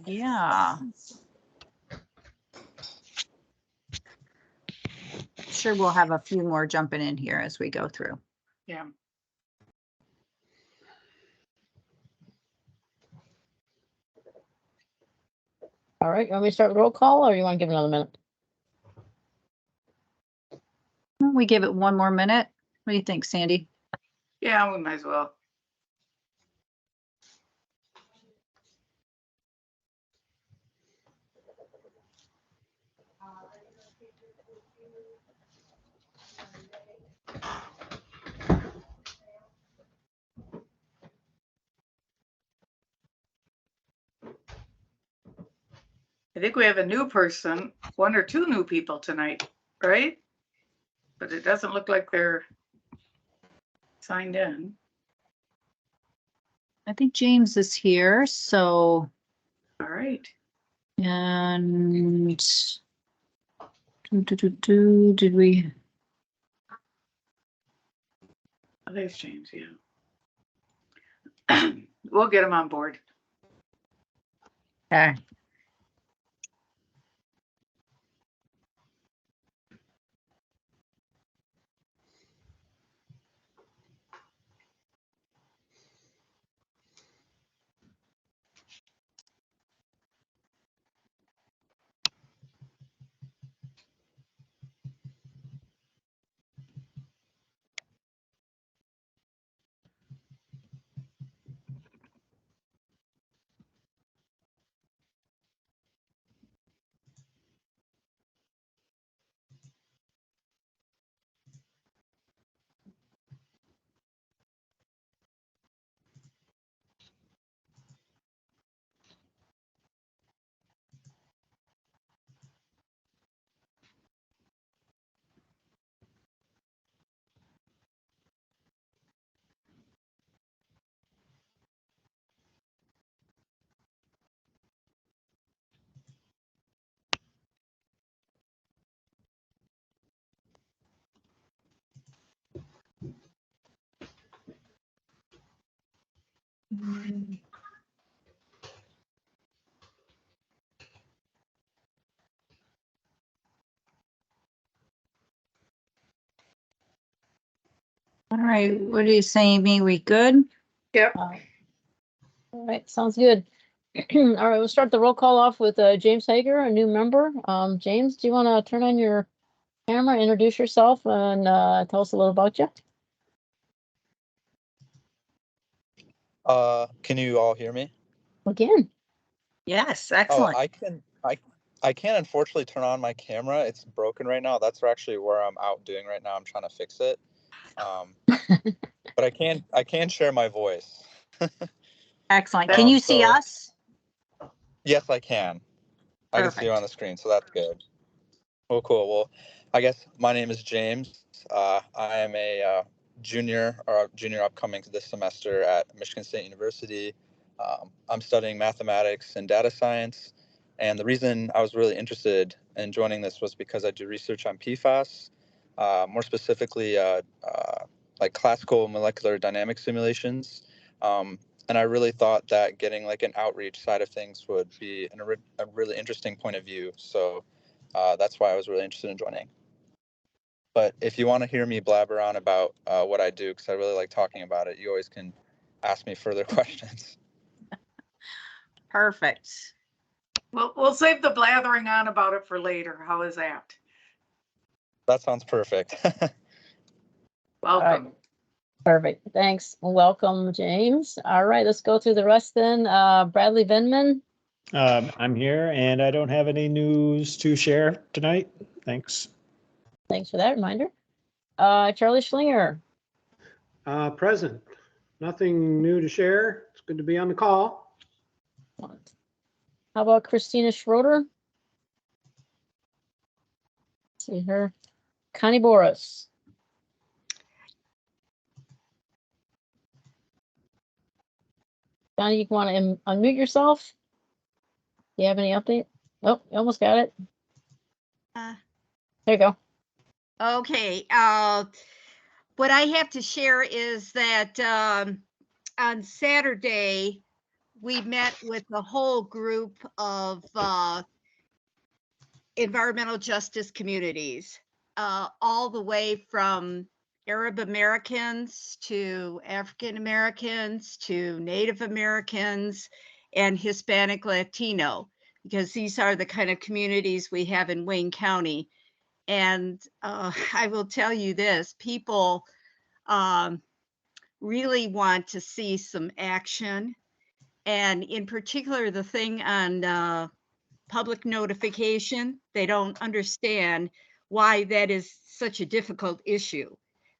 Yeah. Sure, we'll have a few more jumping in here as we go through. Yeah. All right, you want me to start with roll call, or you want to give it another minute? We give it one more minute. What do you think, Sandy? Yeah, we might as well. I think we have a new person, one or two new people tonight, right? But it doesn't look like they're signed in. I think James is here, so, All right. and did we? Oh, there's James, yeah. We'll get him on board. Okay. All right, what are you saying, me? We good? Yep. All right, sounds good. All right, we'll start the roll call off with James Hager, a new member. James, do you want to turn on your camera, introduce yourself, and tell us a little about you? Can you all hear me? Again. Yes, Oh, excellent. I can't unfortunately turn on my camera. It's broken right now. That's actually where I'm out doing right now. I'm trying to fix it. But I can share my voice. Excellent. Can you see so- us? Yes, I can. I can see you Perfect. on the screen, so that's good. Well, cool. Well, I guess my name is James. I am a junior upcoming this semester at Michigan State University. I'm studying mathematics and data science. And the reason I was really interested in joining this was because I do research on PFAS, more specifically like classical molecular dynamic simulations. And I really thought that getting like an outreach side of things would be a really interesting point of view. So that's why I was really interested in joining. But if you want to hear me blabber on about what I do, because I really like talking about it, you always can ask me further questions. Perfect. We'll save the blathering on about it for later. How is that? That sounds perfect. Welcome. Right. Perfect. Thanks. Welcome, James. All right, let's go through the rest then. Bradley Venman. I'm here and I don't have any news to share tonight. Thanks. Thanks for that reminder. Charlie Schlinger. Present. Nothing new to share. It's good to be on the call. How about Christina Schroeder? See her. Connie Boris. Connie, you want to unmute yourself? Do you have any update? Oh, you almost got it. There you go. Okay. What I have to share is that on Saturday, we met with a whole group of environmental justice communities, all the way from Arab Americans to African Americans to Native Americans and Hispanic Latino, because these are the kind of communities we have in Wayne County. And I will tell you this, people really want to see some action. And in particular, the thing on public notification, they don't understand why that is such a difficult issue.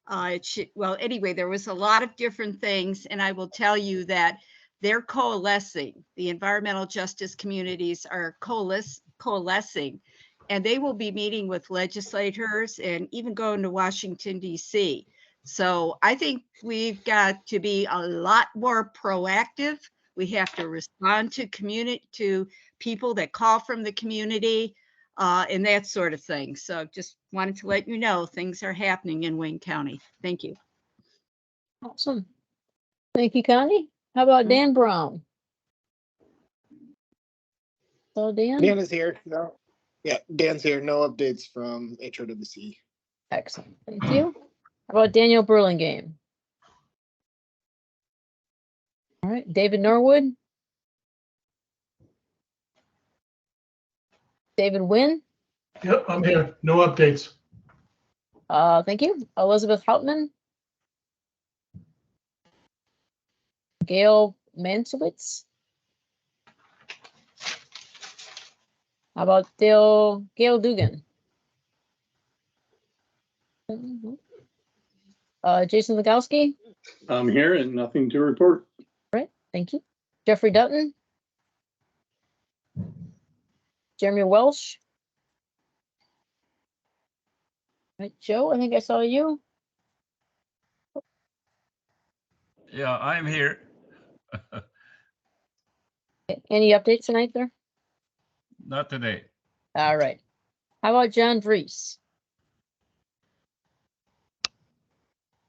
Well, anyway, there was a lot of different things, and I will tell you that they're coalescing. The environmental justice communities are coalescing, and they will be meeting with legislators and even going to Washington, D.C. So I think we've got to be a lot more proactive. We have to respond to people that call from the community and that sort of thing. So just wanted to let you know things are happening in Wayne County. Thank you. Awesome. Thank you, Connie. How about Dan Brown? So Dan? Dan is here. No. Yeah, Dan's here. No updates from HRWC. Excellent. Thank you. How about Daniel Burlingame? All right. David Norwood? David Wynn? Yep, I'm here. No updates. Thank you. Elizabeth Houtman? Gail Mansowitz? How about Gail Dugan? Jason Legowski? I'm here and nothing to report. Right, thank you. Jeffrey Dutton? Jeremy Welsh? Right, Joe, I think I saw you. Yeah, I'm here. Any updates tonight there? Not today. All right. How about John Vries?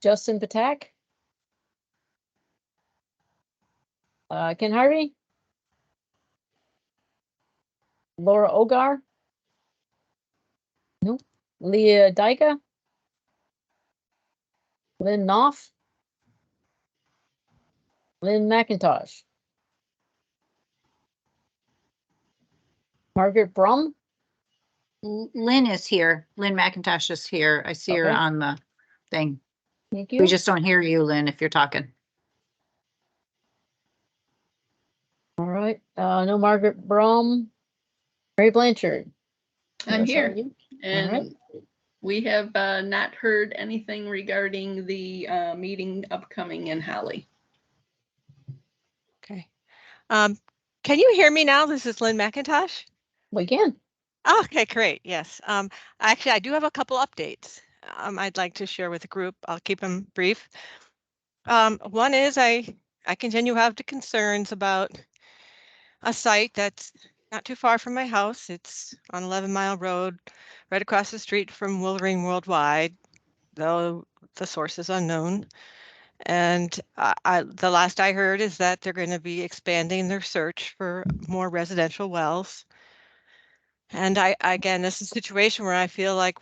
Justin Patak? Ken Harvey? Laura Ogar? Nope. Leah Dyka? Lynn Knopf? Lynn McIntosh? Margaret Brum? Lynn is here. Lynn McIntosh is here. I see her Okay. on the thing. Thank you. We just don't hear you, Lynn, if you're talking. All right. No Margaret Brum. Mary Blanchard. I'm Yes, here. are you? And All right. we have not heard anything regarding the meeting upcoming in Holly. Okay. Can you hear me now? This is Lynn McIntosh. We can. Oh, okay, great. Yes. Actually, I do have a couple updates I'd like to share with the group. I'll keep them brief. One is I continue to have the concerns about a site that's not too far from my house. It's on 11 Mile Road, right across the street from Wolverine Worldwide, though the source is unknown. And the last I heard is that they're going to be expanding their search for more residential wells. And again, this is a situation where I feel like,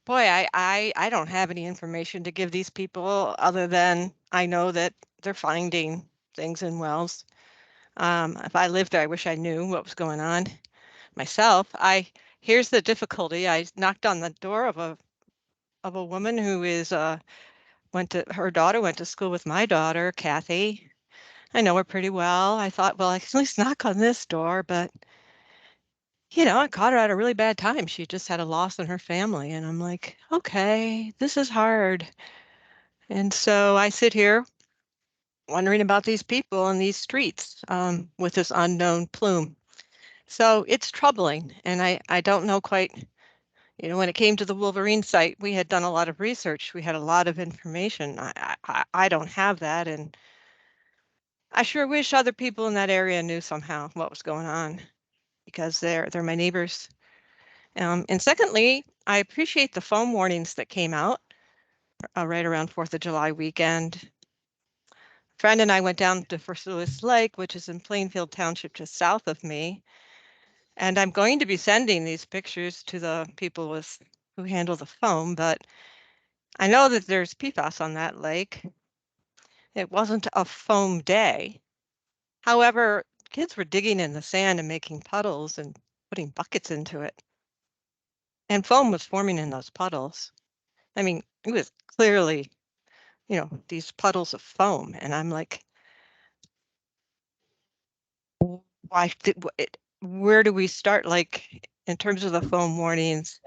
boy, I don't have any information to give these people other than I know that they're finding things in wells. If I lived there, I wish I knew what was going on myself. Here's the difficulty. I knocked on the door of a woman who is her daughter went to school with my daughter, Kathy. I know her pretty well. I thought, well, I can at least knock on this door, but I caught her at a really bad time. She just had a loss in her family. And I'm like, okay, this is hard. And so I sit here wondering about these people in these streets with this unknown plume. So it's troubling. And I don't know quite, when it came to the Wolverine site, we had done a lot of research. We had a lot of information. I don't have that. And I sure wish other people in that area knew somehow what was going on, because they're my neighbors. And secondly, I appreciate the foam warnings that came out right around 4th of July weekend. friend and I went down to First Lewis Lake, which is in Plainfield Township, just south of me. And I'm going to be sending these pictures to the people who handle the foam, but I know that there's PFAS on that lake. It wasn't a foam day. However, kids were digging in the sand and making puddles and putting buckets into it. And foam was forming in those puddles. I mean, it was clearly, these puddles of foam. And I'm like, where do we start? Like, in terms of the foam warnings,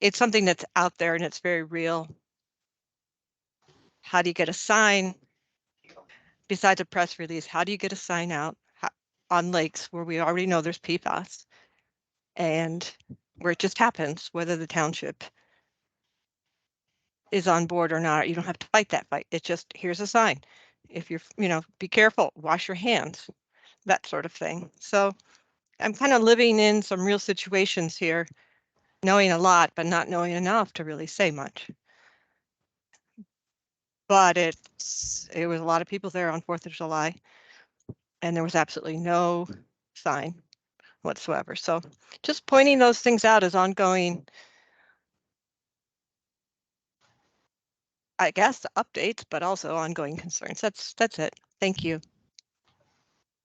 it's something that's out there and it's very real. How do you get a sign? Besides a press release, how do you get a sign out on lakes where we already know there's PFAS and where it just happens, whether the township is on board or not? You don't have to fight that fight. It's just, here's a sign. If you're, be careful, wash your hands, that sort of thing. So I'm kind of living in some real situations here, knowing a lot, but not knowing enough to really say much. But it was a lot of people there on 4th of July, and there was absolutely no sign whatsoever. So just pointing those things out as ongoing, I guess, updates, but also ongoing concerns. That's it. Thank you.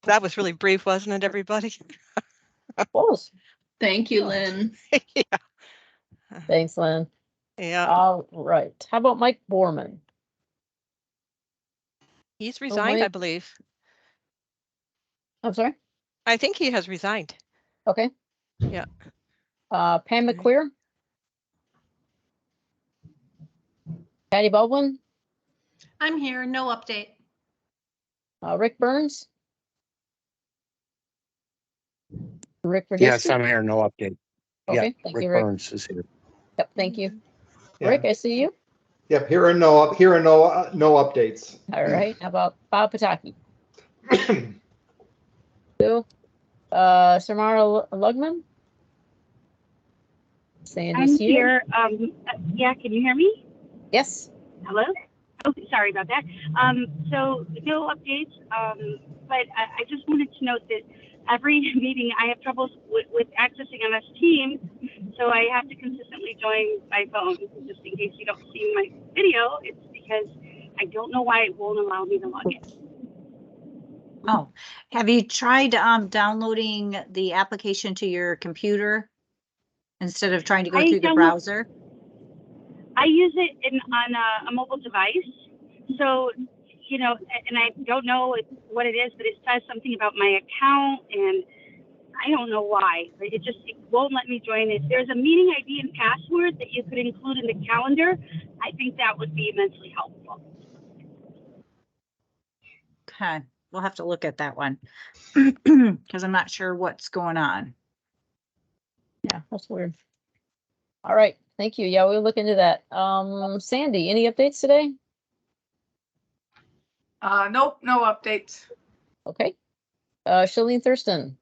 That was really brief, wasn't it, everybody? Close. Thank you, Lynn. Yeah. Thanks, Lynn. Yeah. All right. How about Mike Borman? He's resigned, I Mike. believe. I'm sorry? I think he has resigned. Okay. Yeah. Pam McQueer? Patty Baldwin? I'm here, no update. Rick Burns? Rick Verdisky? Yes, I'm here. No update. Okay, Yeah, thank Rick you, Rick. Burns is here. Yep, thank you. Yeah. Rick, I see you. Yep, here are no updates. All right. How about Bob Pataki? So, Samara Lugman? Sandy I'm Sear? here. Yeah, can you hear me? Yes. Hello? Oh, sorry about that. So no updates, but I just wanted to note that every meeting I have troubles with accessing MS Teams, so I have to consistently join by phone. Just in case you don't see my video, it's because I don't know why it won't allow me to log in. Oh, have you tried downloading the application to your computer instead of trying to go through the browser? I use it on a mobile device, so and I don't know what it is, but it says something about my account, and I don't know why. It won't let me join. If there's a meeting ID and password that you could include in the calendar, I think that would be immensely helpful. Okay, we'll have to look at that one because I'm not sure what's going on. Yeah, that's weird. All right, thank you. Yeah, we'll look into that. Sandy, any updates today? Nope, no updates. Okay. Shalene Thurston.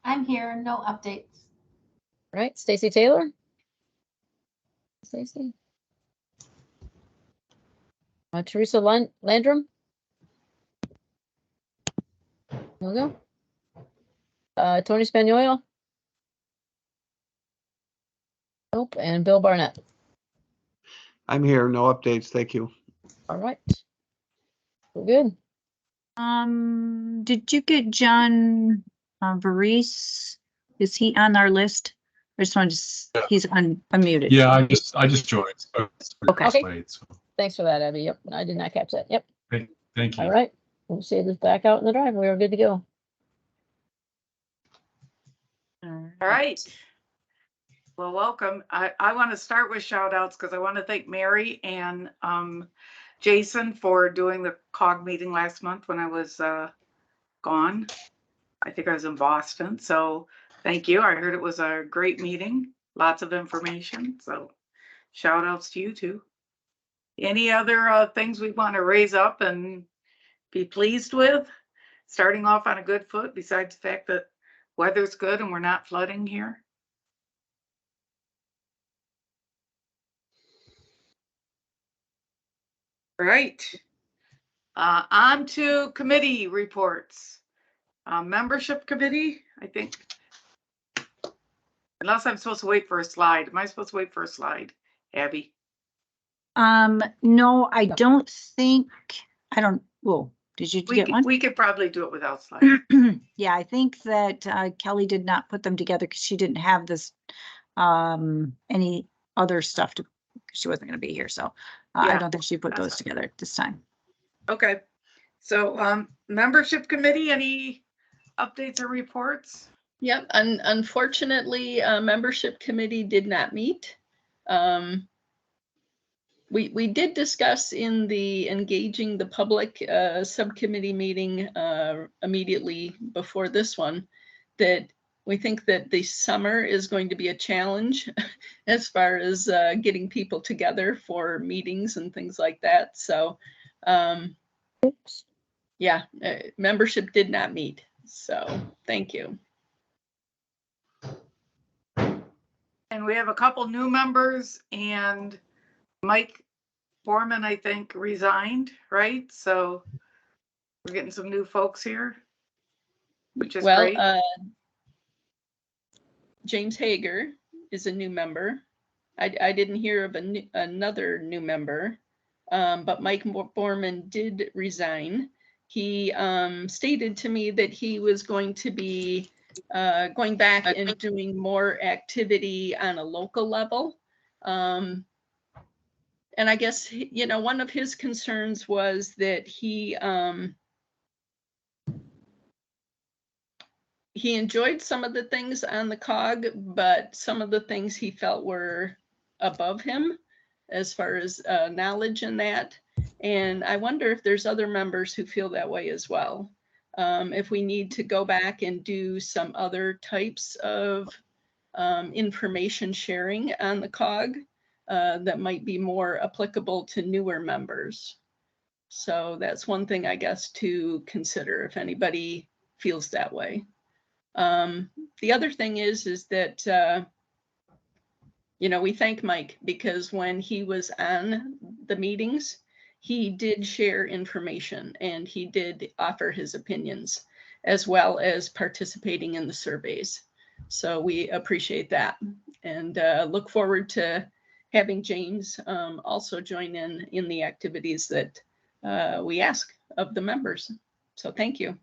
I'm here, no updates. All right, Stacy Taylor. Stacy. Teresa Landrum. There we go. Tony Spagnola. Nope, and Bill Barnett. I'm here. No updates. Thank you. All right. We're good. Did you get John Varese? Is he on our list? I just wanted to, he's unmuted. Yeah, I just joined. So it's Okay. late, so. Thanks for that, Abby. Yep, I did not catch that. Yep. Thank you. All right. We'll see this back out in the driveway. We're good to go. All right. Well, welcome. I want to start with shout outs because I want to thank Mary and Jason for doing the COG meeting last month when I was gone. I think I was in Boston. So thank you. I heard it was a great meeting, lots of information. So shout outs to you too. Any other things we want to raise up and be pleased with? Starting off on a good foot, besides the fact that weather's good and we're not flooding here. Right. On to committee reports. Membership committee, I think. Unless I'm supposed to wait for a slide. Am I supposed to wait for a slide, Abby? No, I don't think, I don't, well, did you get one? We could probably do it without slides. Yeah, I think that Kelly did not put them together because she didn't have this, any other stuff to, she wasn't gonna be here, so I Yeah, don't think she put that's those fine. together this time. Okay, so membership committee, any updates or reports? Yep, unfortunately, membership committee did not meet. We did discuss in the engaging the public subcommittee meeting immediately before this one that we think that the summer is going to be a challenge as far as getting people together for meetings and things like that. So yeah, membership did not meet. So thank you. And we have a couple new members, and Mike Foreman, I think, resigned, right? So we're getting some new folks here, which is great. James Hager is a new member. I didn't hear of another new member, but Mike Foreman did resign. He stated to me that he was going to be going back and doing more activity on a local level. And I guess, you know, one of his concerns was that he enjoyed some of the things on the COG, but some of the things he felt were above him as far as knowledge in that. And I wonder if there's other members who feel that way as well. If we need to go back and do some other types of information sharing on the COG that might be more applicable to newer members. So that's one thing, I guess, to consider if anybody feels that way. The other thing is that, you know, we thank Mike because when he was on the meetings, he did share information and he did offer his opinions as well as participating in the surveys. So we appreciate that and look forward to having James also join in the activities that we ask of the members. So thank you.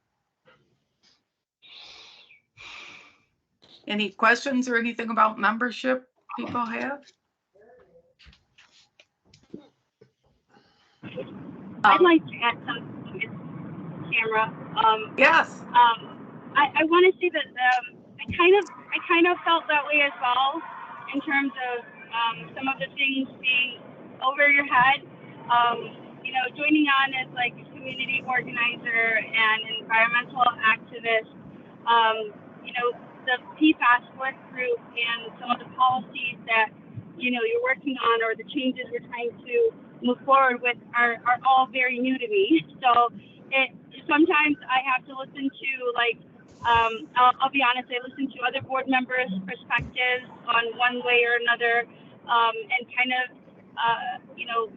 Any questions or anything about membership people have? I'd like to add something, Tamara. Yes. I want to say that I kind of felt that way as well in terms of some of the things being over your head. You know, joining on as like a community organizer and environmental activist. You know, the PFAS work group and some of the policies that, you know, you're working on or the changes we're trying to move forward with are all very new to me. So sometimes I have to listen to like, I'll be honest, I listen to other board members' perspectives on one way or another and kind of, you know,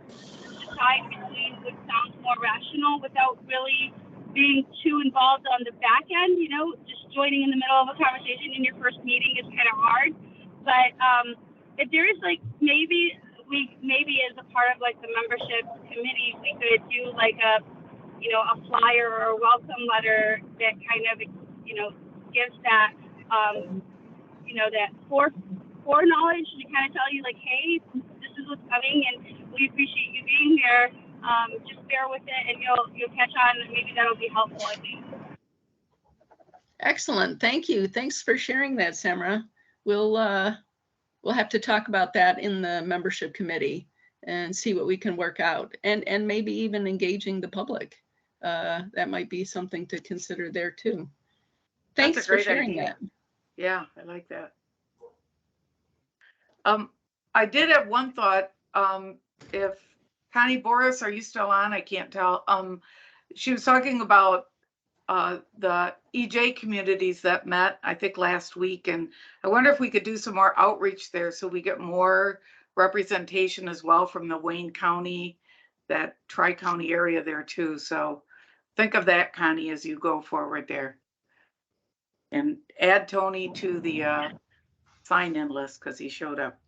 decide between what sounds more rational without really being too involved on the back end. You know, just joining in the middle of a conversation in your first meeting is kind of hard. But if there is like maybe as a part of like the membership committee, we could do like a, you know, a flyer or a welcome letter that kind of, you know, gives that, you know, that foreknowledge to kind of tell you like, hey, this is what's coming and we appreciate you being here. Just bear with it and you'll catch on and maybe that'll be helpful, I think. Excellent. Thank you. Thanks for sharing that, Samra. We'll have to talk about that in the membership committee and see what we can work out and maybe even engaging the public. That might be something to consider there too. Thanks for sharing that. Yeah, I like that. I did have one thought. If Connie Boris, are you still on? I can't tell. She was talking about the EJ communities that met, I think last week. And I wonder if we could do some more outreach there so we get more representation as well from the Wayne County that tri-county area there too. So think of that, Connie, as you go forward there. And add Tony to the sign-in list because he showed up.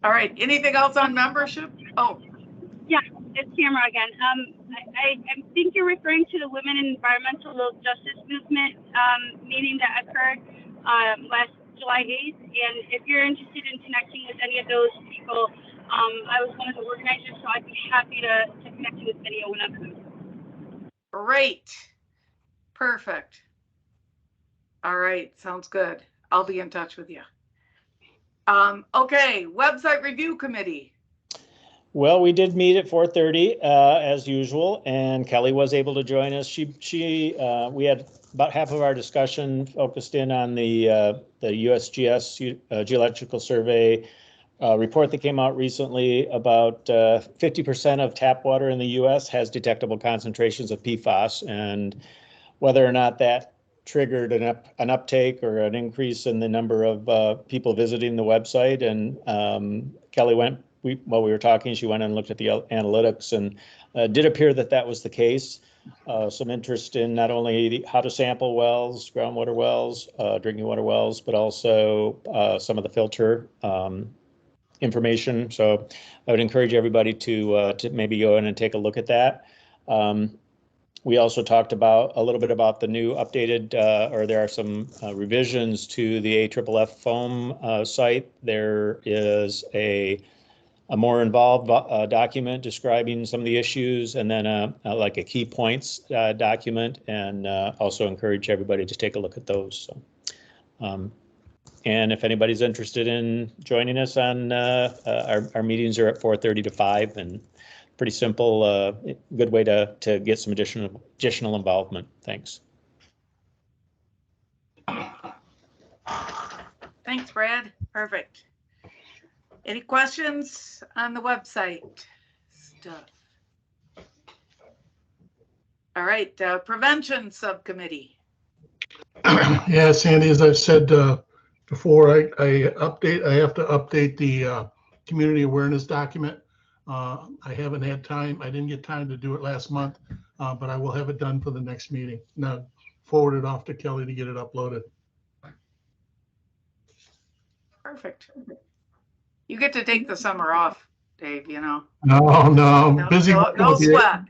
All right, anything else on membership? Oh. Yeah, it's Tamara again. I think you're referring to the Women in Environmental Justice Movement meeting that occurred last July 8th. And if you're interested in connecting with any of those people, I was one of the organizers, so I'd be happy to connect you with any one of them. Great. Perfect. All right, sounds good. I'll be in touch with you. Okay, website review committee. Well, we did meet at 4:30 as usual, and Kelly was able to join us. We had about half of our discussion focused in on the USGS geological survey report that came out recently. About 50% of tap water in the U.S. has detectable concentrations of PFAS, and whether or not that triggered an uptake or an increase in the number of people visiting the website. And Kelly while we were talking, she went and looked at the analytics, and did appear that that was the case. Some interest in not only how to sample wells, groundwater wells, drinking water wells, but also some of the filter information. So I would encourage everybody to maybe go in and take a look at that. We also talked about a little bit about the new updated, or there are some revisions to the AFFF foam site. There is a more involved document describing some of the issues, and then like a key points document, and also encourage everybody to take a look at those. So, and if anybody's interested in joining us on our meetings are at 4:30 to 5, and pretty simple, good way to get some additional involvement. Thanks. Thanks, Brad. Perfect. Any questions on the website stuff? All right, prevention subcommittee. Yeah, Sandy, as I've said before, I have to update the community awareness document. I haven't had time. I didn't get time to do it last month, but I will have it done for the next meeting. Now, forward it off to Kelly to get it uploaded. Perfect. You get to take the summer off, Dave, you know. No, busy. No sweat.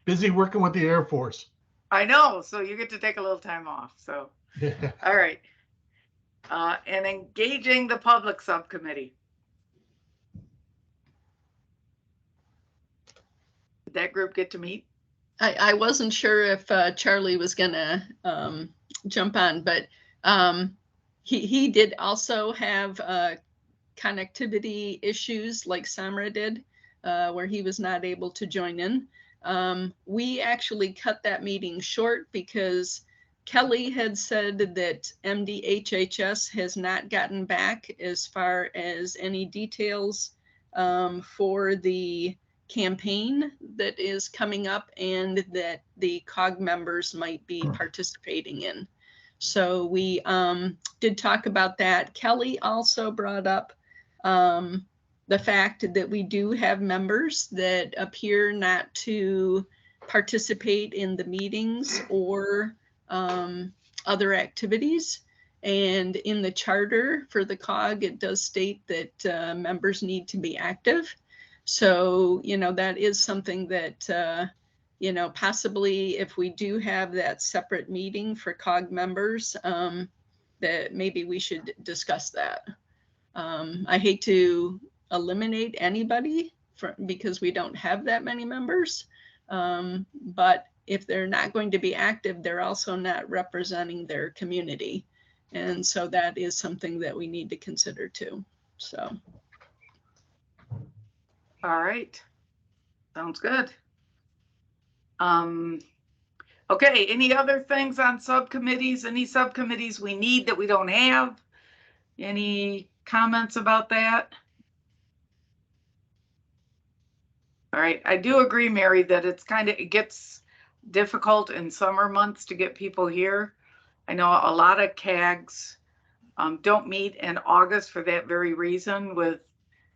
Busy working with the Air Force. I know, so you get to take a little time off, so. Yeah. All right. And engaging the public subcommittee. Did that group get to meet? I wasn't sure if Charlie was gonna jump on, but he did also have connectivity issues like Samra did, where he was not able to join in. We actually cut that meeting short because Kelly had said that MDHHS has not gotten back as far as any details for the campaign that is coming up and that the COG members might be participating in. So we did talk about that. Kelly also brought up the fact that we do have members that appear not to participate in the meetings or other activities. And in the charter for the COG, it does state that members need to be active. So, you know, that is something that, you know, possibly if we do have that separate meeting for COG members, that maybe we should discuss that. I hate to eliminate anybody because we don't have that many members, but if they're not going to be active, they're also not representing their community. And so that is something that we need to consider too, so. All right, sounds good. Okay, any other things on subcommittees? Any subcommittees we need that we don't have? Any comments about that? All right, I do agree, Mary, that it gets difficult in summer months to get people here. I know a lot of CAGs don't meet in August for that very reason, with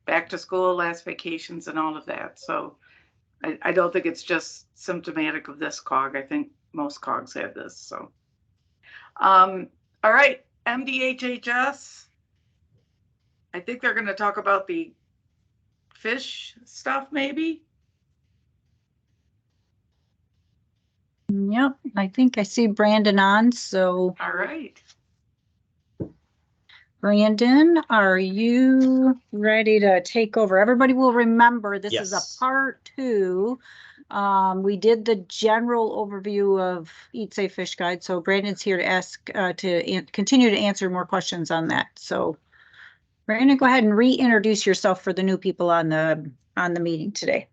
back to school, last vacations and all of that. So I don't think it's just symptomatic of this COG. I think most COGs have this. So, all right, MDHHS. I think they're going to talk about the fish stuff, maybe. Yep, I think I see Brandon on, so. All right. Brandon, are you ready to take over? Everybody will remember this is a Yes. part 2. We did the general overview of Eat Safe Fish Guide, so Brandon's here to ask continue to answer more questions on that. So Brandon, go ahead and reintroduce yourself for the new people on the meeting today.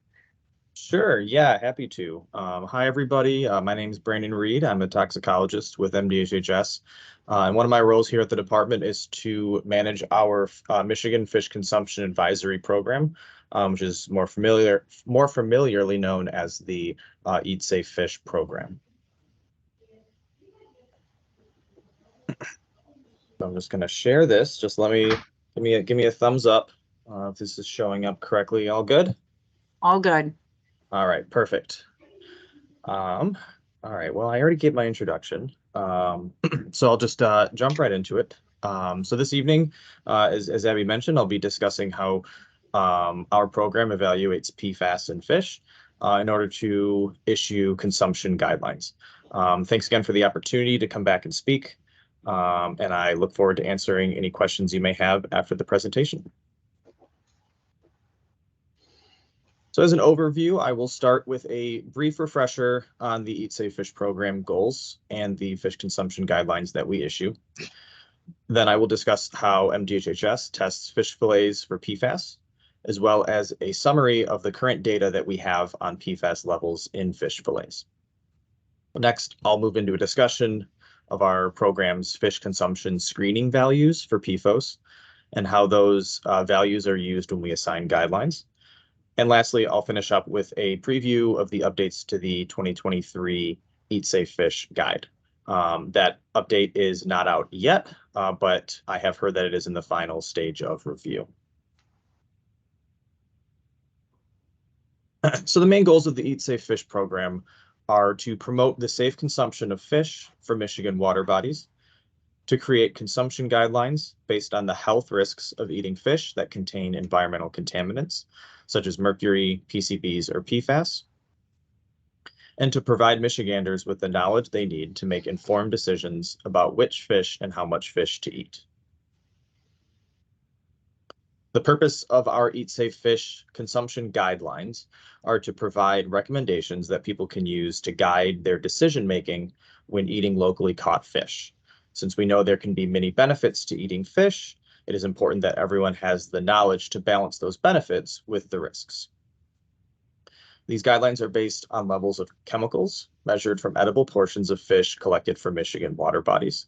Sure. Yeah, happy to. Hi, everybody. My name is Brandon Reed. I'm a toxicologist with MDHHS. And one of my roles here at the department is to manage our Michigan Fish Consumption Advisory Program, which is more familiarly known as the Eat Safe Fish program. So I'm just going to share this. Just give me a thumbs up if this is showing up correctly. All good? All good. All right, perfect. All right, well, I already gave my introduction, so I'll just jump right into it. So this evening, as Abby mentioned, I'll be discussing how our program evaluates PFAS in fish in order to issue consumption guidelines. Thanks again for the opportunity to come back and speak, and I look forward to answering any questions you may have after the presentation. So as an overview, I will start with a brief refresher on the Eat Safe Fish program goals and the fish consumption guidelines that we issue. Then I will discuss how MDHHS tests fish fillets for PFAS, as well as a summary of the current data that we have on PFAS levels in fish fillets. Next, I'll move into a discussion of our program's fish consumption screening values for PFOS and how those values are used when we assign guidelines. And lastly, I'll finish up with a preview of the updates to the 2023 Eat Safe Fish Guide. That update is not out yet, but I have heard that it is in the final stage of review. So the main goals of the Eat Safe Fish program are to promote the safe consumption of fish for Michigan water bodies, to create consumption guidelines based on the health risks of eating fish that contain environmental contaminants, such as mercury, PCBs, or PFAS, and to provide Michiganders with the knowledge they need to make informed decisions about which fish and how much fish to eat. The purpose of our Eat Safe Fish consumption guidelines are to provide recommendations that people can use to guide their decision-making when eating locally caught fish. Since we know there can be many benefits to eating fish, it is important that everyone has the knowledge to balance those benefits with the risks. These guidelines are based on levels of chemicals measured from edible portions of fish collected from Michigan water bodies.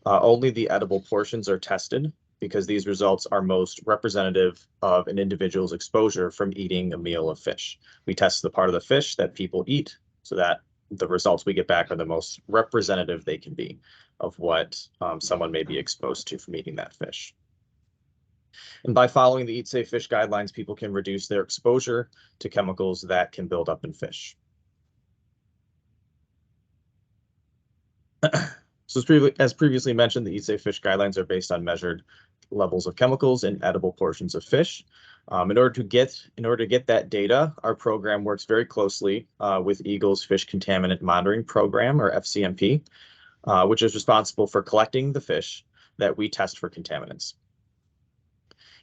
Only the edible portions are tested because these results are most representative of an individual's exposure from eating a meal of fish. We test the part of the fish that people eat so that the results we get back are the most representative they can be of what someone may be exposed to from eating that fish. And by following the Eat Safe Fish guidelines, people can reduce their exposure to chemicals that can build up in fish. So as previously mentioned, the Eat Safe Fish guidelines are based on measured levels of chemicals in edible portions of fish. In order to get that data, our program works very closely with Eagle's Fish Contaminant Monitoring Program, or FCMP, which is responsible for collecting the fish that we test for contaminants.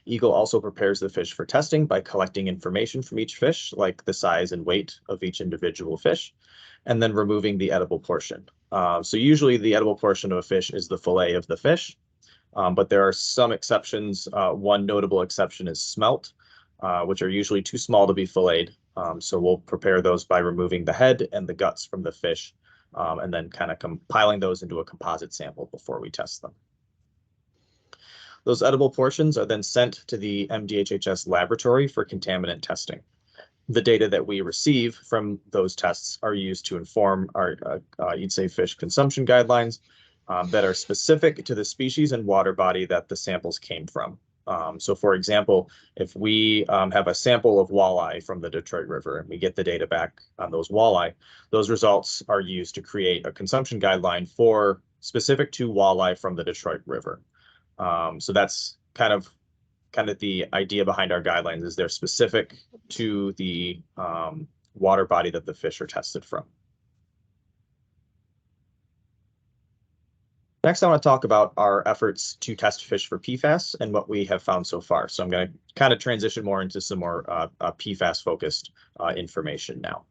Eagle also prepares the fish for testing by collecting information from each fish, like the size and weight of each individual fish, and then removing the edible portion. So usually the edible portion of a fish is the fillet of the fish, but there are some exceptions. One notable exception is smelt, which are usually too small to be filleted. So we'll prepare those by removing the head and the guts from the fish, and then kind of compiling those into a composite sample before we test them. Those edible portions are then sent to the MDHHS laboratory for contaminant testing. The data that we receive from those tests are used to inform our Eat Safe Fish consumption guidelines that are specific to the species and water body that the samples came from. So for example, if we have a sample of walleye from the Detroit River and we get the data back on those walleye, those results are used to create a consumption guideline for specific to walleye from the Detroit River. So that's kind of the idea behind our guidelines, is they're specific to the water body that the fish are tested from. Next, I want to talk about our efforts to test fish for PFAS and what we have found so far. So I'm going to kind of transition more into some more PFAS-focused information now.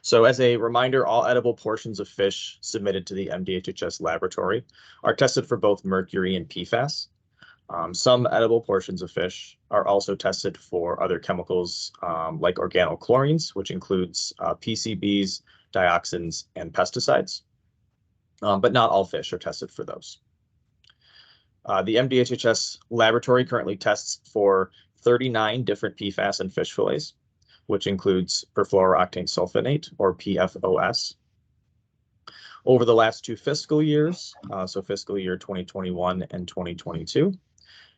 So as a reminder, all edible portions of fish submitted to the MDHHS laboratory are tested for both mercury and PFAS. Some edible portions of fish are also tested for other chemicals like organochlorines, which includes PCBs, dioxins, and pesticides. But not all fish are tested for those. The MDHHS laboratory currently tests for 39 different PFAS in fish fillets, which includes perfluorooctane sulfonate, or PFOS. Over the last 2 fiscal years, so fiscal year 2021 and 2022,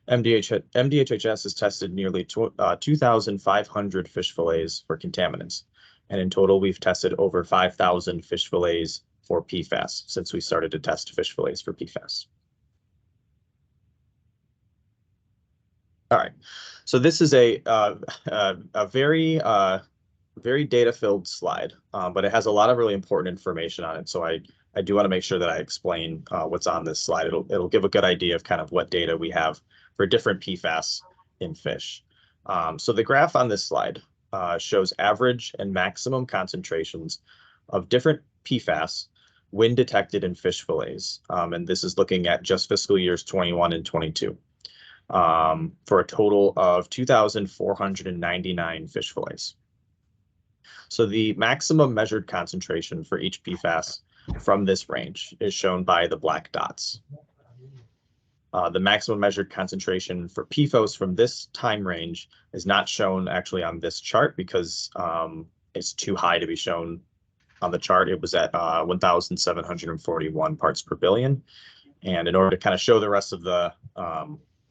MDHHS has tested nearly 2,500 fish fillets for contaminants. And in total, we've tested over 5,000 fish fillets for PFAS since we started to test fish fillets for PFAS. All right, so this is a very data-filled slide, but it has a lot of really important information on it. So I do want to make sure that I explain what's on this slide. It'll give a good idea of kind of what data we have for different PFAS in fish. So the graph on this slide shows average and maximum concentrations of different PFAS when detected in fish fillets. And this is looking at just fiscal years 21 and 22 for a total of 2,499 fish fillets. So the maximum measured concentration for each PFAS from this range is shown by the black dots. The maximum measured concentration for PFOS from this time range is not shown actually on this chart because it's too high to be shown on the chart. It was at 1,741 parts per billion. And in order to kind of show the rest of the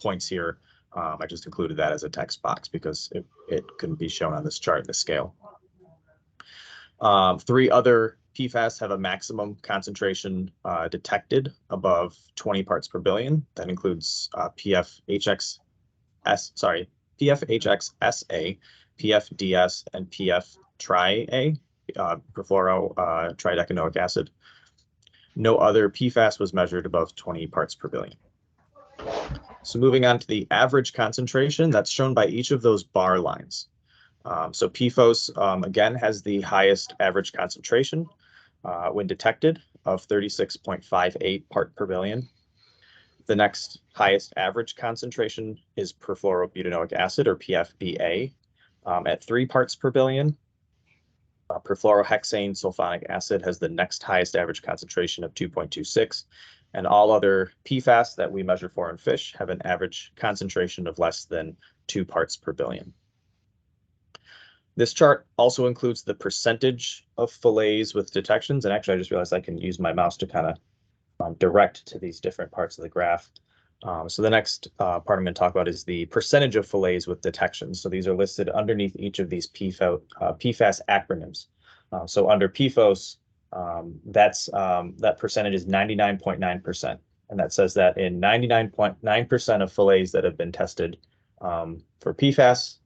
points here, I just included that as a text box because it couldn't be shown on this chart, the scale. 3 other PFAS have a maximum concentration detected above 20 parts per billion. That includes PFHXSA, PFDS, and PF-TRIA, perfluorotridecanoic acid. No other PFAS was measured above 20 parts per billion. So moving on to the average concentration, that's shown by each of those bar lines. So PFOS, again, has the highest average concentration when detected of 36.58 part per billion. The next highest average concentration is perfluorobutanoic acid, or PFBA, at 3 parts per billion. Perfluorohexane sulfonic acid has the next highest average concentration of 2.26, and all other PFAS that we measure for in fish have an average concentration of less than 2 parts per billion. This chart also includes the percentage of fillets with detections, and actually I just realized I can use my mouse to kind of direct to these different parts of the graph. So the next part I'm going to talk about is the percentage of fillets with detections. So these are listed underneath each of these PFAS acronyms. So under PFOS, that percentage is 99.9%. And that says that in 99.9% of fillets that have been tested for PFAS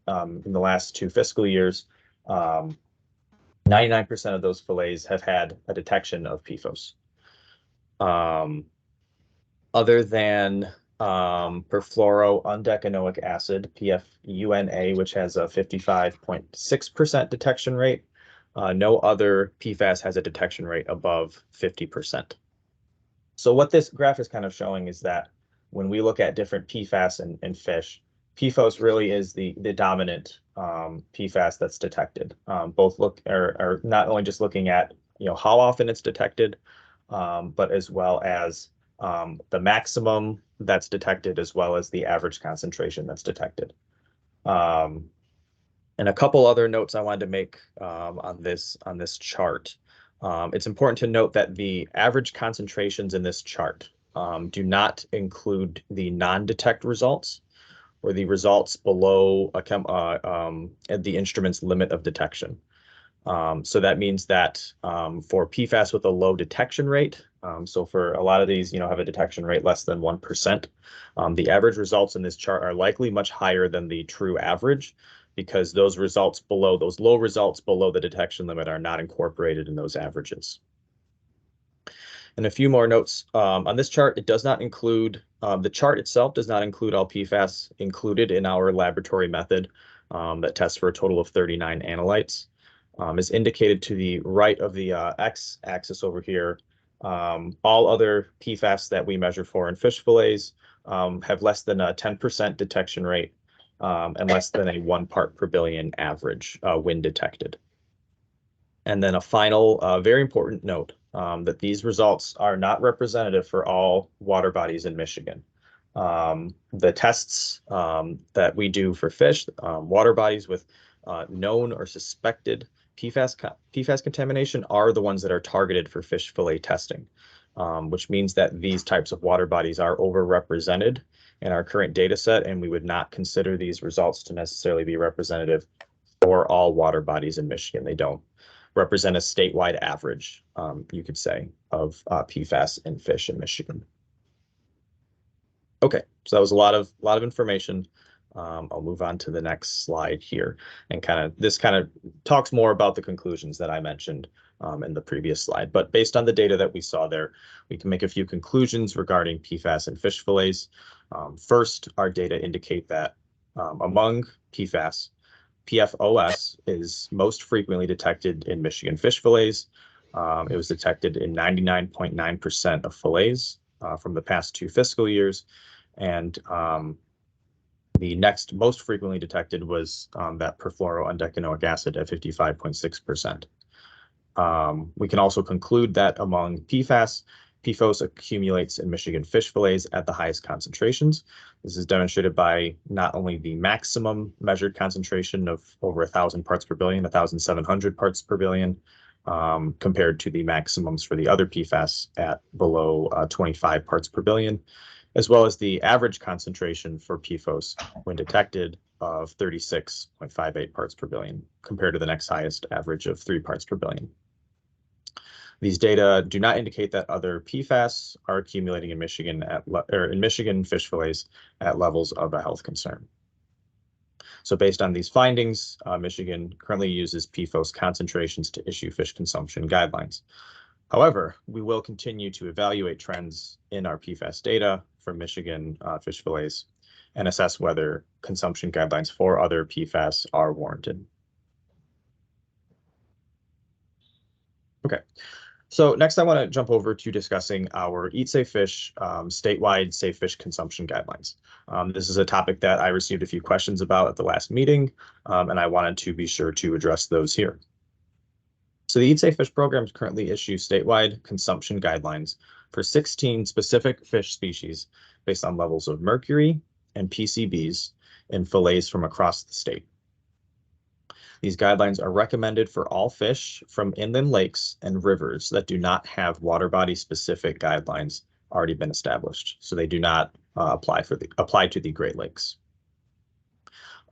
in the last 2 fiscal years, 99% of those fillets have had a detection of PFOS. Other than perfluoroundecanoic acid, PFUNA, which has a 55.6% detection rate, no other PFAS has a detection rate above 50%. So what this graph is kind of showing is that when we look at different PFAS in fish, PFOS really is the dominant PFAS that's detected. Both are not only just looking at how often it's detected, but as well as the maximum that's detected, as well as the average concentration that's detected. And a couple other notes I wanted to make on this chart. It's important to note that the average concentrations in this chart do not include the non-detect results or the results below the instrument's limit of detection. So that means that for PFAS with a low detection rate, so for a lot of these, have a detection rate less than 1%, the average results in this chart are likely much higher than the true average, because those low results below the detection limit are not incorporated in those averages. And a few more notes on this chart. It does not include, the chart itself does not include all PFAS included in our laboratory method that tests for a total of 39 analytes. As indicated to the right of the x-axis over here, all other PFAS that we measure for in fish fillets have less than a 10% detection rate and less than a 1 part per billion average when detected. And then a final very important note that these results are not representative for all water bodies in Michigan. The tests that we do for fish, water bodies with known or suspected PFAS contamination are the ones that are targeted for fish fillet testing, which means that these types of water bodies are overrepresented in our current data set, and we would not consider these results to necessarily be representative for all water bodies in Michigan. They don't represent a statewide average, you could say, of PFAS in fish in Michigan. Okay, so that was a lot of information. I'll move on to the next slide here, and this talks more about the conclusions that I mentioned in the previous slide. But based on the data that we saw there, we can make a few conclusions regarding PFAS and fish fillets. First, our data indicate that among PFAS, PFOS is most frequently detected in Michigan fish fillets. It was detected in 99.9% of fillets from the past 2 fiscal years, and the next most frequently detected was that perfluoroundecanoic acid at 55.6%. We can also conclude that among PFAS, PFOS accumulates in Michigan fish fillets at the highest concentrations. This is demonstrated by not only the maximum measured concentration of over 1,000 parts per billion, 1,700 parts per billion, compared to the maximums for the other PFAS at below 25 parts per billion, as well as the average concentration for PFOS when detected of 36.58 parts per billion, compared to the next highest average of 3 parts per billion. These data do not indicate that other PFAS are accumulating in Michigan in Michigan fish fillets at levels of a health concern. So based on these findings, Michigan currently uses PFOS concentrations to issue fish consumption guidelines. However, we will continue to evaluate trends in our PFAS data for Michigan fish fillets and assess whether consumption guidelines for other PFAS are warranted. Okay. So next, I want to jump over to discussing our Eat Safe Fish statewide safe fish consumption guidelines. This is a topic that I received a few questions about at the last meeting, and I wanted to be sure to address those here. So the Eat Safe Fish programs currently issue statewide consumption guidelines for 16 specific fish species based on levels of mercury and PCBs in fillets from across the state. These guidelines are recommended for all fish from inland lakes and rivers that do not have water body specific guidelines already been established. So they do not apply to the Great Lakes.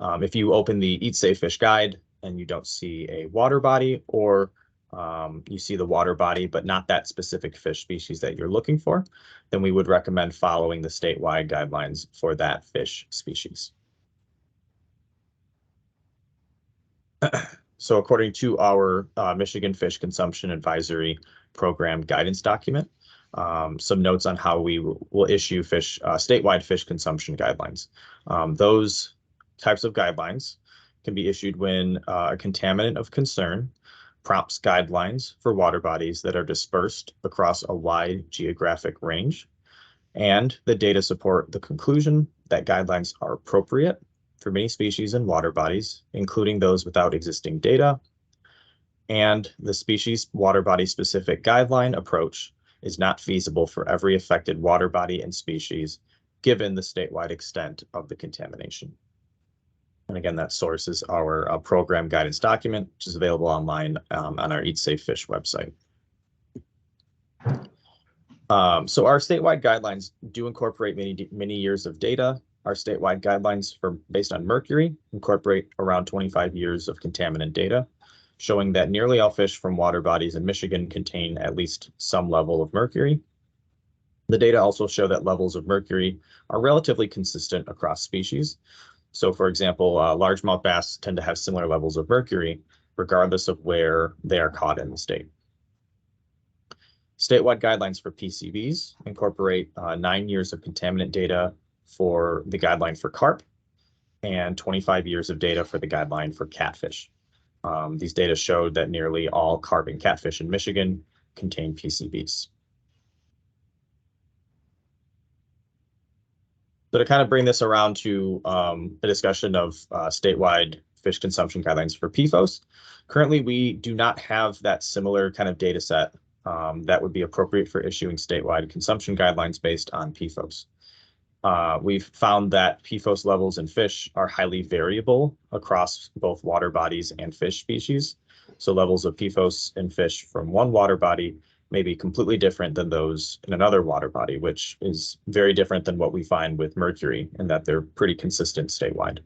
If you open the Eat Safe Fish guide and you don't see a water body, or you see the water body but not that specific fish species that you're looking for, then we would recommend following the statewide guidelines for that fish species. So according to our Michigan Fish Consumption Advisory Program guidance document, some notes on how we will issue statewide fish consumption guidelines. Those types of guidelines can be issued when a contaminant of concern prompts guidelines for water bodies that are dispersed across a wide geographic range, and the data support the conclusion that guidelines are appropriate for many species and water bodies, including those without existing data, and the species water body specific guideline approach is not feasible for every affected water body and species, given the statewide extent of the contamination. And again, that source is our program guidance document, which is available online on our Eat Safe Fish website. So our statewide guidelines do incorporate many years of data. Our statewide guidelines based on mercury incorporate around 25 years of contaminant data, showing that nearly all fish from water bodies in Michigan contain at least some level of mercury. The data also show that levels of mercury are relatively consistent across species. So for example, largemouth bass tend to have similar levels of mercury, regardless of where they are caught in the state. Statewide guidelines for PCBs incorporate 9 years of contaminant data for the guideline for carp and 25 years of data for the guideline for catfish. These data showed that nearly all carp and catfish in Michigan contain PCBs. So to kind of bring this around to a discussion of statewide fish consumption guidelines for PFOS, currently we do not have that similar kind of data set that would be appropriate for issuing statewide consumption guidelines based on PFOS. We've found that PFOS levels in fish are highly variable across both water bodies and fish species. So levels of PFOS in fish from one water body may be completely different than those in another water body, which is very different than what we find with mercury in that they're pretty consistent statewide.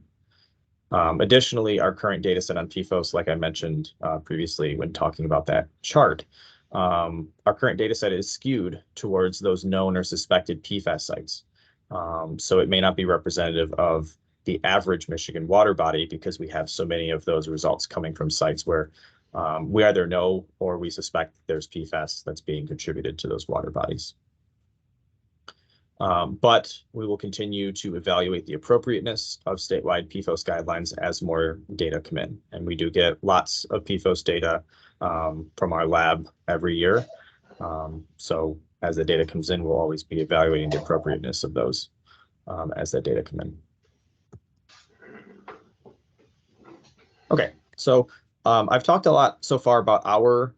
Additionally, our current data set on PFOS, like I mentioned previously when talking about that chart, our current data set is skewed towards those known or suspected PFAS sites. So it may not be representative of the average Michigan water body because we have so many of those results coming from sites where we either know or we suspect there's PFAS that's being contributed to those water bodies. But we will continue to evaluate the appropriateness of statewide PFOS guidelines as more data come in. And we do get lots of PFOS data from our lab every year. So as the data comes in, we'll always be evaluating the appropriateness of those as that data come in. Okay, so I've talked a lot so far about our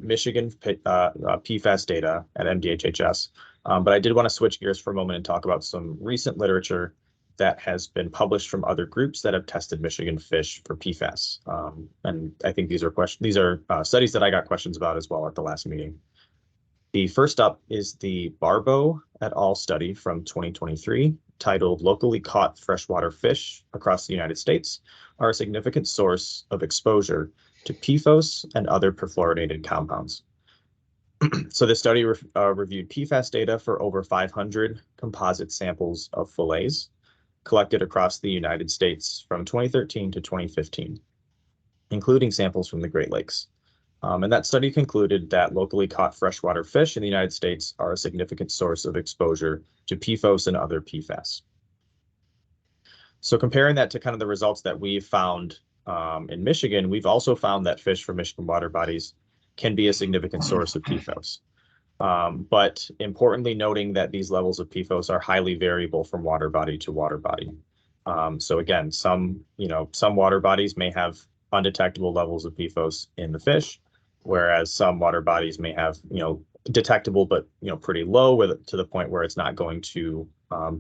Michigan PFAS data at MDHHS, but I did want to switch gears for a moment and talk about some recent literature that has been published from other groups that have tested Michigan fish for PFAS. And I think these are studies that I got questions about as well at the last meeting. The first up is the Barbo et al. Study from 2023 titled Locally Caught Freshwater Fish Across the United States Are a Significant Source of Exposure to PFOS and Other Perfluorinated Compounds. So this study reviewed PFAS data for over 500 composite samples of fillets collected across the United States from 2013 to 2015, including samples from the Great Lakes. And that study concluded that locally caught freshwater fish in the United States are a significant source of exposure to PFOS and other PFAS. So comparing that to kind of the results that we've found in Michigan, we've also found that fish from Michigan water bodies can be a significant source of PFOS. But importantly, noting that these levels of PFOS are highly variable from water body to water body. So again, some water bodies may have undetectable levels of PFOS in the fish, whereas some water bodies may have, detectable, but, pretty low to the point where it's not going to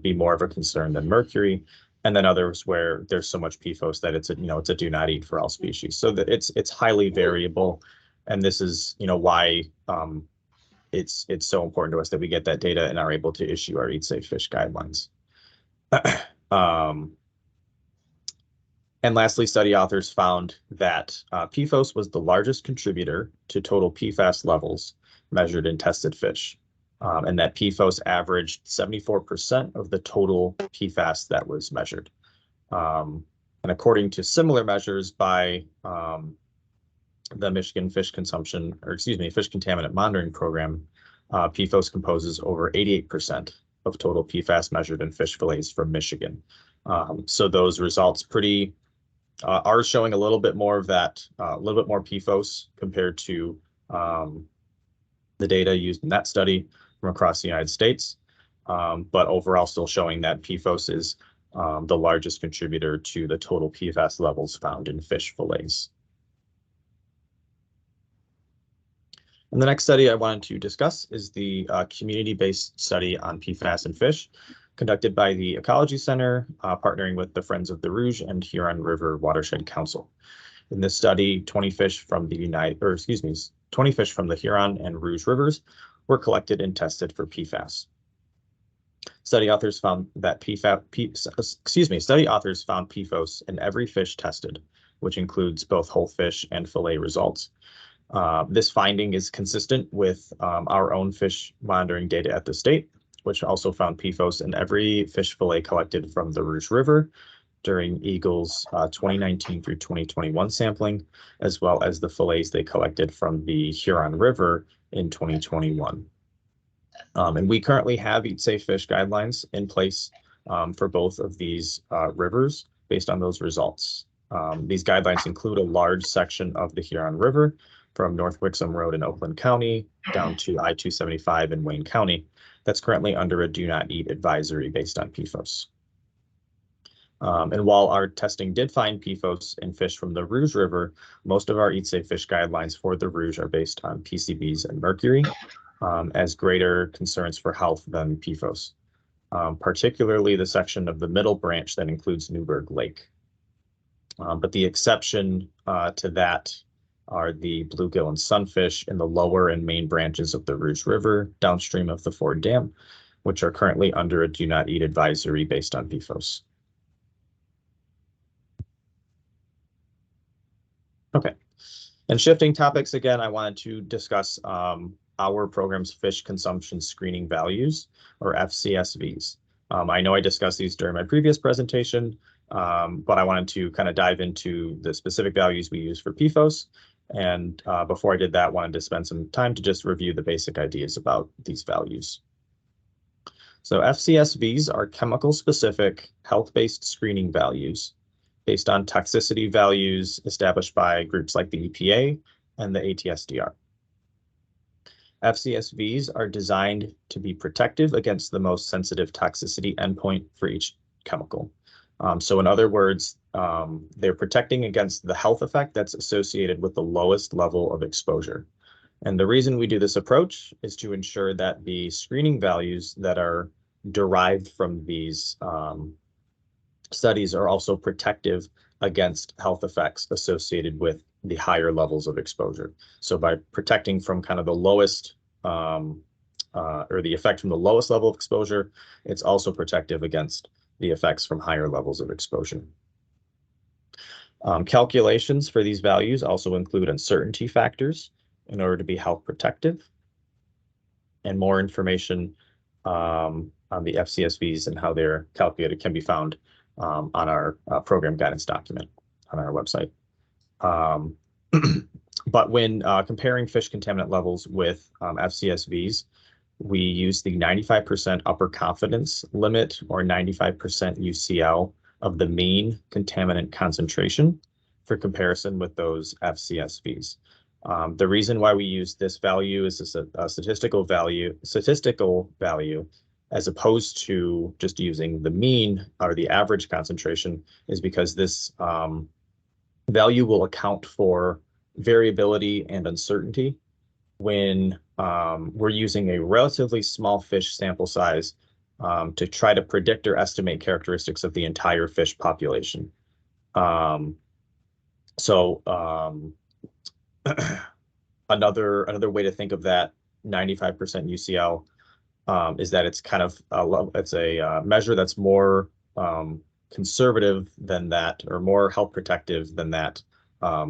be more of a concern than mercury. And then others where there's so much PFOS that it's a do not eat for all species. So that it's highly variable. And this is, why it's so important to us that we get that data and are able to issue our Eat Safe Fish guidelines. And lastly, study authors found that PFOS was the largest contributor to total PFAS levels measured in tested fish, and that PFOS averaged 74% of the total PFAS that was measured. And according to similar measures by the Michigan Fish Contaminant Monitoring Program, PFOS composes over 88% of total PFAS measured in fish fillets from Michigan. So those results are showing a little bit more of that, a little bit more PFOS compared to the data used in that study from across the United States, but overall still showing that PFOS is the largest contributor to the total PFAS levels found in fish fillets. And the next study I wanted to discuss is the community-based study on PFAS in fish, conducted by the Ecology Center, partnering with the Friends of the Rouge and Huron River Watershed Council. In this study, 20 fish from the Huron and Rouge Rivers were collected and tested for PFAS. Study authors found that study authors found PFOS in every fish tested, which includes both whole fish and fillet results. This finding is consistent with our own fish monitoring data at the state, which also found PFOS in every fish fillet collected from the Rouge River during Eagle's 2019 through 2021 sampling, as well as the fillets they collected from the Huron River in 2021. And we currently have Eat Safe Fish guidelines in place for both of these rivers based on those results. These guidelines include a large section of the Huron River from North Wixom Road in Oakland County down to I-275 in Wayne County that's currently under a do not eat advisory based on PFOS. And while our testing did find PFOS in fish from the Rouge River, most of our Eat Safe Fish guidelines for the Rouge are based on PCBs and mercury as greater concerns for health than PFOS, particularly the section of the middle branch that includes Newburgh Lake. But the exception to that are the bluegill and sunfish in the lower and main branches of the Rouge River downstream of the Ford Dam, which are currently under a do not eat advisory based on PFOS. Okay, and shifting topics again, I wanted to discuss our program's fish consumption screening values, or FCSVs. I know I discussed these during my previous presentation, but I wanted to kind of dive into the specific values we use for PFOS. And before I did that, I wanted to spend some time to just review the basic ideas about these values. So FCSVs are chemical-specific, health-based screening values based on toxicity values established by groups like the EPA and the ATSDR. FCSVs are designed to be protective against the most sensitive toxicity endpoint for each chemical. So in other words, they're protecting against the health effect that's associated with the lowest level of exposure. And the reason we do this approach is to ensure that the screening values that are derived from these studies are also protective against health effects associated with the higher levels of exposure. So by protecting from kind of the lowest or the effect from the lowest level of exposure, it's also protective against the effects from higher levels of exposure. Calculations for these values also include uncertainty factors in order to be health protective, and more information on the FCSVs and how they're calculated can be found on our program guidance document on our website. But when comparing fish contaminant levels with FCSVs, we use the 95% upper confidence limit, or 95% UCL of the mean contaminant concentration for comparison with those FCSVs. The reason why we use this value is a statistical value as opposed to just using the mean or the average concentration is because this value will account for variability and uncertainty when we're using a relatively small fish sample size to try to predict or estimate characteristics of the entire fish population. Another way to think of that 95% UCL is that it's kind of a measure that's more conservative than that, or more health protective than that,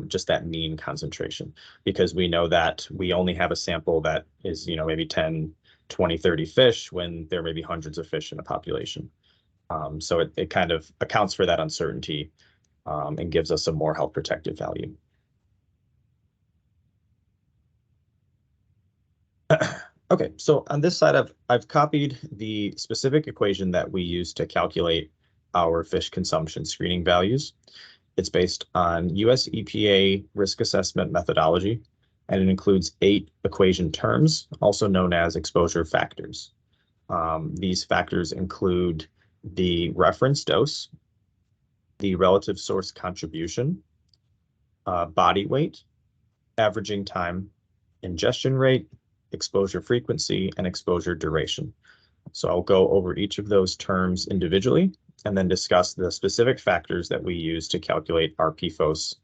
just that mean concentration, because we know that we only have a sample that is, maybe 10, 20, 30 fish when there may be hundreds of fish in a population. So it kind of accounts for that uncertainty and gives us a more health protective value. Okay, so on this side, I've copied the specific equation that we use to calculate our fish consumption screening values. It's based on US EPA risk assessment methodology, and it includes 8 equation terms, also known as exposure factors. These factors include the reference dose, the relative source contribution, body weight, averaging time, ingestion rate, exposure frequency, and exposure duration. So I'll go over each of those terms individually and then discuss the specific factors that we use to calculate our PFOS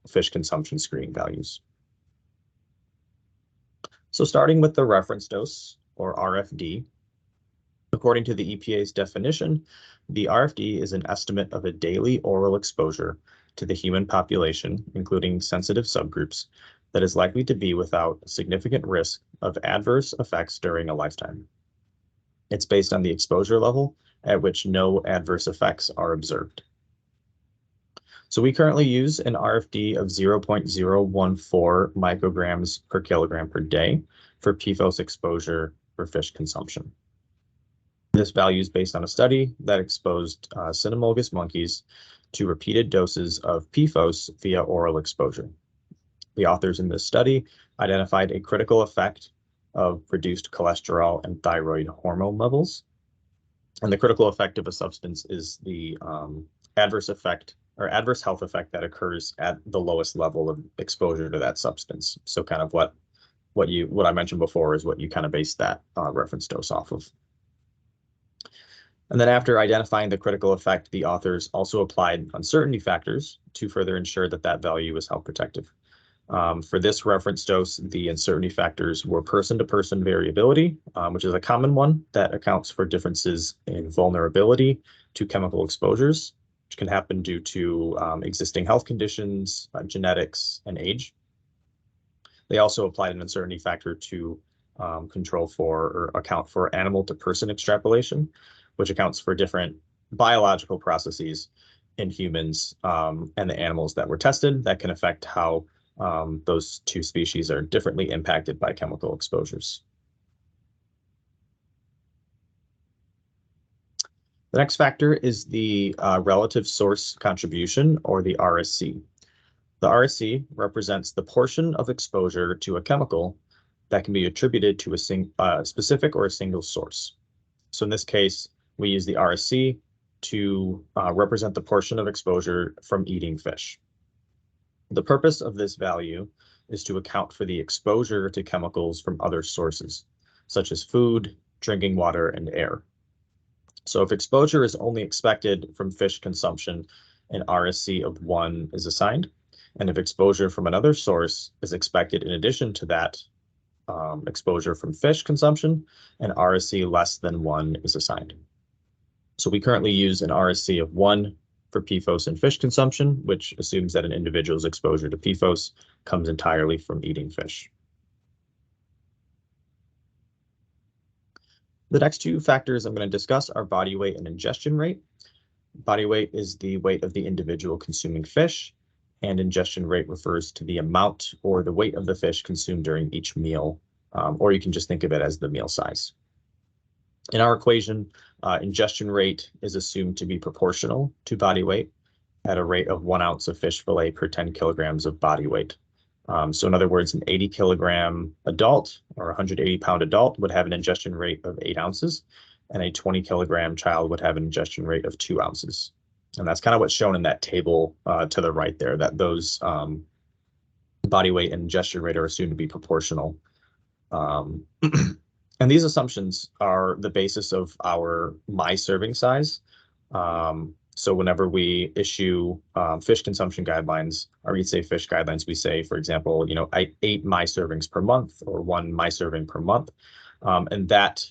fish consumption screening values. So starting with the reference dose, or RFD, according to the EPA's definition, the RFD is an estimate of a daily oral exposure to the human population, including sensitive subgroups, that is likely to be without significant risk of adverse effects during a lifetime. It's based on the exposure level at which no adverse effects are observed. So we currently use an RFD of 0.014 micrograms per kilogram per day for PFAS exposure for fish consumption. This value is based on a study that exposed cynomolgus monkeys to repeated doses of PFAS via oral exposure. The authors in this study identified a critical effect of reduced cholesterol and thyroid hormone levels. And the critical effect of a substance is the adverse effect or adverse health effect that occurs at the lowest level of exposure to that substance. So kind of what I mentioned before is what you kind of base that reference dose off of. And then after identifying the critical effect, the authors also applied uncertainty factors to further ensure that that value is health protective. For this reference dose, the uncertainty factors were person-to-person variability, which is a common one that accounts for differences in vulnerability to chemical exposures, which can happen due to existing health conditions, genetics, and age. They also applied an uncertainty factor to control for or account for animal-to-person extrapolation, which accounts for different biological processes in humans and the animals that were tested that can affect how those two species are differently impacted by chemical exposures. The next factor is the relative source contribution, or the RSC. The RSC represents the portion of exposure to a chemical that can be attributed to a specific or a single source. So in this case, we use the RSC to represent the portion of exposure from eating fish. The purpose of this value is to account for the exposure to chemicals from other sources, such as food, drinking water, and air. So if exposure is only expected from fish consumption, an RSC of 1 is assigned. And if exposure from another source is expected in addition to that exposure from fish consumption, an RSC less than 1 is assigned. So we currently use an RSC of 1 for PFAS and fish consumption, which assumes that an individual's exposure to PFAS comes entirely from eating fish. The next two factors I'm going to discuss are body weight and ingestion rate. Body weight is the weight of the individual consuming fish, and ingestion rate refers to the amount or the weight of the fish consumed during each meal, or you can just think of it as the meal size. In our equation, ingestion rate is assumed to be proportional to body weight at a rate of 1 ounce of fish fillet per 10 kilograms of body weight. So in other words, an 80 kilogram adult or 180 pound adult would have an ingestion rate of 8 ounces, and a 20 kilogram child would have an ingestion rate of 2 ounces. And that's kind of what's shown in that table to the right there, that those body weight and ingestion rate are assumed to be proportional. And these assumptions are the basis of our my serving size. So whenever we issue fish consumption guidelines, or Eat Safe Fish guidelines, we say, for example, 8 my servings per month or 1 my serving per month. And that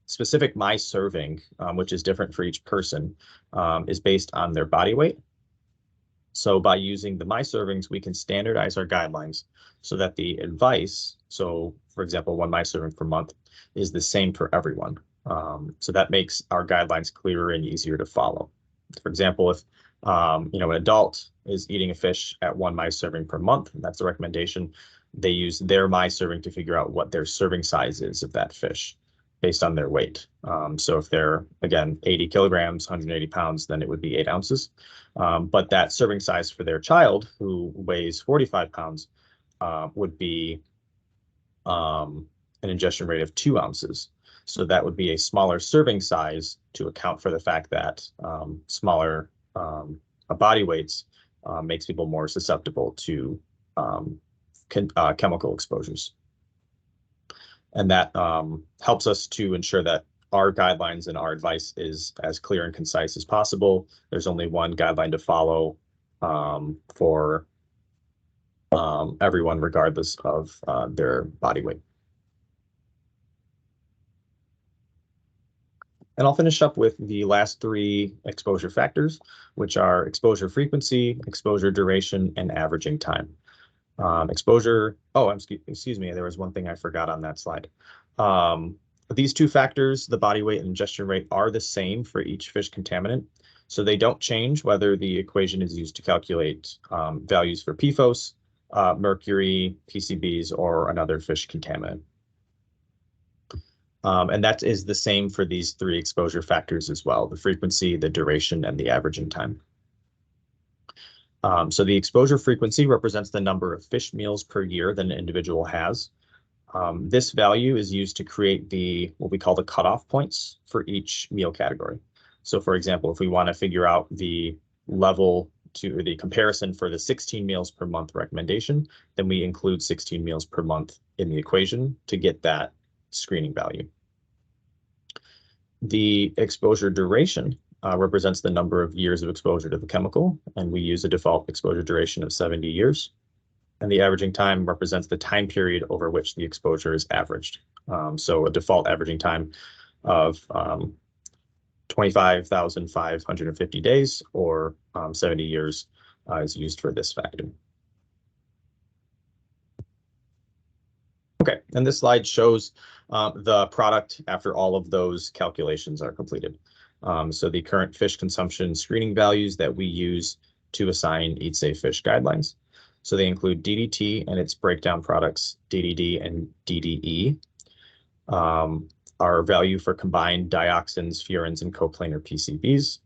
specific my serving, which is different for each person, is based on their body weight. So by using the my servings, we can standardize our guidelines so that the advice, so for example, 1 my serving per month, is the same for everyone. So that makes our guidelines clearer and easier to follow. For example, if an adult is eating a fish at 1 my serving per month, and that's the recommendation, they use their my serving to figure out what their serving size is of that fish based on their weight. So if they're, again, 80 kilograms, 180 pounds, then it would be 8 ounces. But that serving size for their child, who weighs 45 pounds, would be an ingestion rate of 2 ounces. So that would be a smaller serving size to account for the fact that smaller body weights makes people more susceptible to chemical exposures. And that helps us to ensure that our guidelines and our advice is as clear and concise as possible. There's only one guideline to follow for everyone regardless of their body weight. And I'll finish up with the last three exposure factors, which are exposure frequency, exposure duration, and averaging time. Excuse me, there was one thing I forgot on that slide. These two factors, the body weight and ingestion rate, are the same for each fish contaminant. So they don't change whether the equation is used to calculate values for PFOS, mercury, PCBs, or another fish contaminant. And that is the same for these three exposure factors as well: the frequency, the duration, and the averaging time. So the exposure frequency represents the number of fish meals per year that an individual has. This value is used to create what we call the cutoff points for each meal category. So for example, if we want to figure out the level to the comparison for the 16 meals per month recommendation, then we include 16 meals per month in the equation to get that screening value. The exposure duration represents the number of years of exposure to the chemical, and we use a default exposure duration of 70 years. And the averaging time represents the time period over which the exposure is averaged. So a default averaging time of 25,550 days or 70 years is used for this factor. Okay, and this slide shows the product after all of those calculations are completed. So the current fish consumption screening values that we use to assign Eat Safe Fish guidelines. So they include DDT and its breakdown products, DDD and DDE. Our value for combined dioxins, furans, and coplanar PCBs.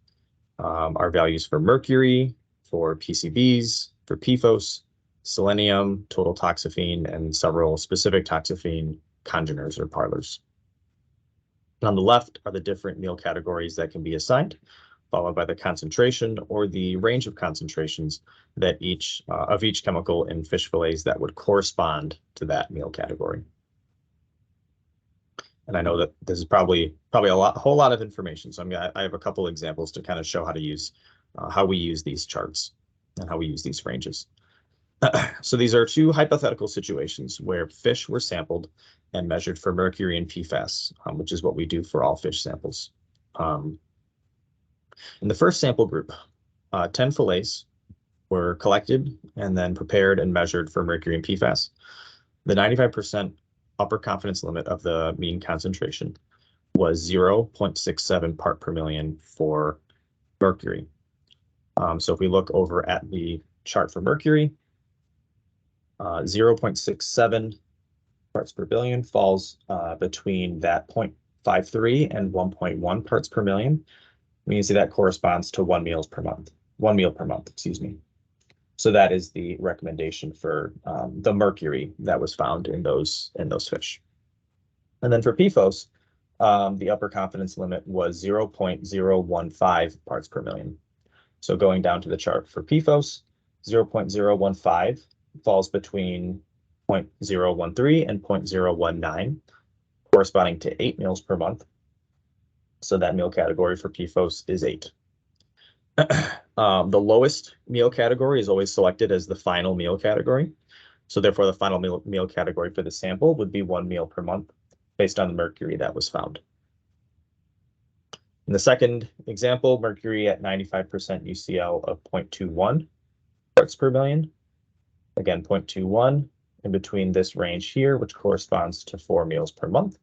Our values for mercury, for PCBs, for PFOS, selenium, total toxaphene, and several specific toxaphene congeners or parlors. On the left are the different meal categories that can be assigned, followed by the concentration or the range of concentrations that each chemical in fish fillets that would correspond to that meal category. And I know that this is probably a whole lot of information. So I have a couple examples to kind of show how to use how we use these charts and how we use these ranges. So these are two hypothetical situations where fish were sampled and measured for mercury and PFAS, which is what we do for all fish samples. In the first sample group, 10 fillets were collected and then prepared and measured for mercury and PFAS. The 95% upper confidence limit of the mean concentration was 0.67 part per million for mercury. So if we look over at the chart for mercury, 0.67 parts per billion falls between that 0.53 and 1.1 parts per million. We can see that corresponds to 1 meal per month, excuse me. So that is the recommendation for the mercury that was found in those fish. And then for PFOS, the upper confidence limit was 0.015 parts per million. So going down to the chart for PFOS, 0.015 falls between 0.013 and 0.019, corresponding to 8 meals per month. So that meal category for PFOS is 8. The lowest meal category is always selected as the final meal category. So therefore, the final meal category for the sample would be 1 meal per month based on the mercury that was found. In the second example, mercury at 95% UCL of 0.21 parts per million. Again, 0.21 in between this range here, which corresponds to 4 meals per month.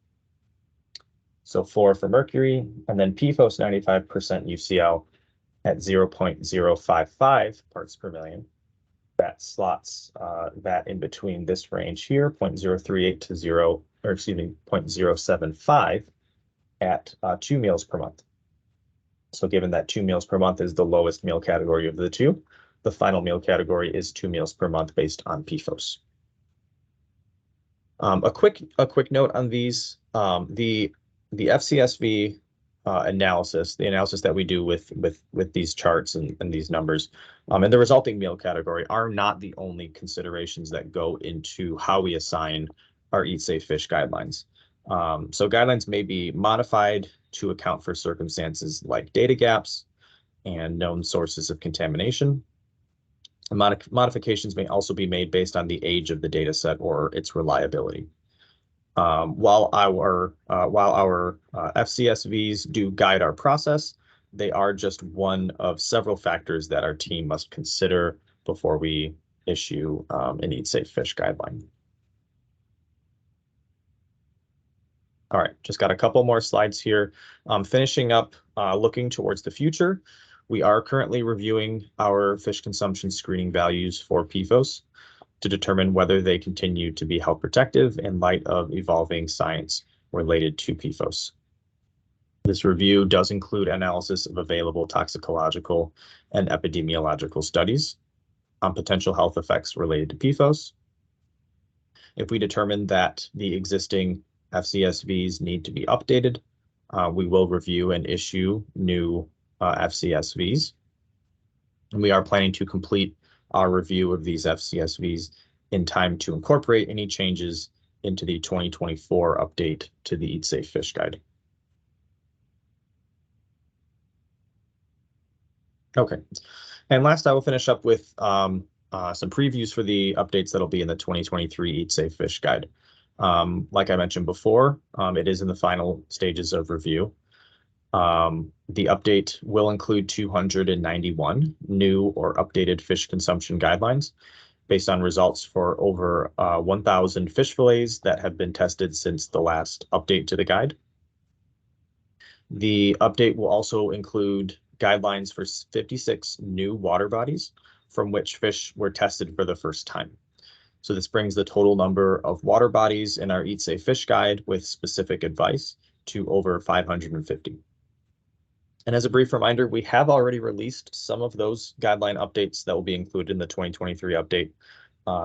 So 4 for mercury, and then PFOS 95% UCL at 0.055 parts per million. That slots that in between this range here, 0.038 to 0.075 at 2 meals per month. So given that 2 meals per month is the lowest meal category of the two, the final meal category is 2 meals per month based on PFOS. A quick note on these, the FCSV analysis, the analysis that we do with these charts and these numbers, and the resulting meal category are not the only considerations that go into how we assign our Eat Safe Fish guidelines. So guidelines may be modified to account for circumstances like data gaps and known sources of contamination. Modifications may also be made based on the age of the data set or its reliability. While our FCSVs do guide our process, they are just one of several factors that our team must consider before we issue an Eat Safe Fish guideline. All right, just got a couple more slides here. Finishing up, looking towards the future, we are currently reviewing our fish consumption screening values for PFAS to determine whether they continue to be health protective in light of evolving science related to PFAS. This review does include analysis of available toxicological and epidemiological studies on potential health effects related to PFAS. If we determine that the existing FCSVs need to be updated, we will review and issue new FCSVs. And we are planning to complete our review of these FCSVs in time to incorporate any changes into the 2024 update to the Eat Safe Fish Guide. Okay, and last I will finish up with some previews for the updates that'll be in the 2023 Eat Safe Fish Guide. Like I mentioned before, it is in the final stages of review. The update will include 291 new or updated fish consumption guidelines based on results for over 1,000 fish fillets that have been tested since the last update to the guide. The update will also include guidelines for 56 new water bodies from which fish were tested for the first time. So this brings the total number of water bodies in our Eat Safe Fish Guide with specific advice to over 550. And as a brief reminder, we have already released some of those guideline updates that will be included in the 2023 update.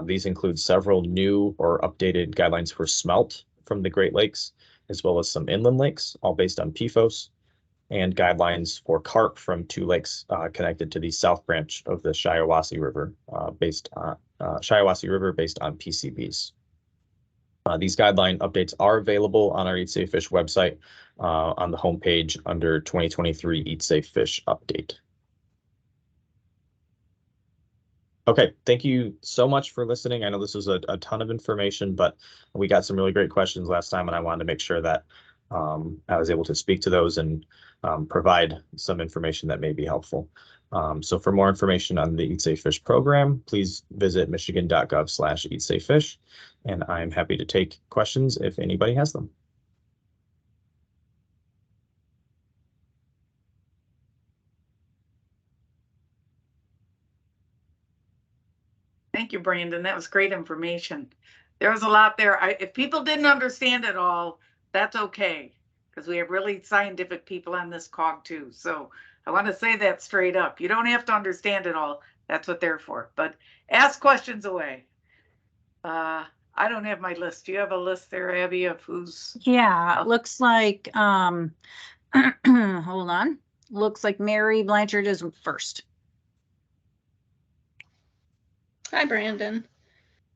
These include several new or updated guidelines for smelt from the Great Lakes, as well as some inland lakes, all based on PFAS, and guidelines for carp from 2 lakes connected to the south branch of the Shiawassee River, based on PCBs. These guideline updates are available on our Eat Safe Fish website on the homepage under 2023 Eat Safe Fish Update. Okay, thank you so much for listening. I know this was a ton of information, but we got some really great questions last time, and I wanted to make sure that I was able to speak to those and provide some information that may be helpful. So for more information on the Eat Safe Fish program, please visit michigan.gov/eatsafefish, and I'm happy to take questions if anybody has them. Thank you, Brandon. That was great information. There was a lot there. If people didn't understand it all, that's okay, because we have really scientific people on this COG too. So I want to say that straight up. You don't have to understand it all. That's what they're for. But ask questions away. I don't have my list. Do you have a list there, Abby, of who's? Yeah, it looks like, hold on. Looks like Mary Blanchard is first. Hi, Brandon.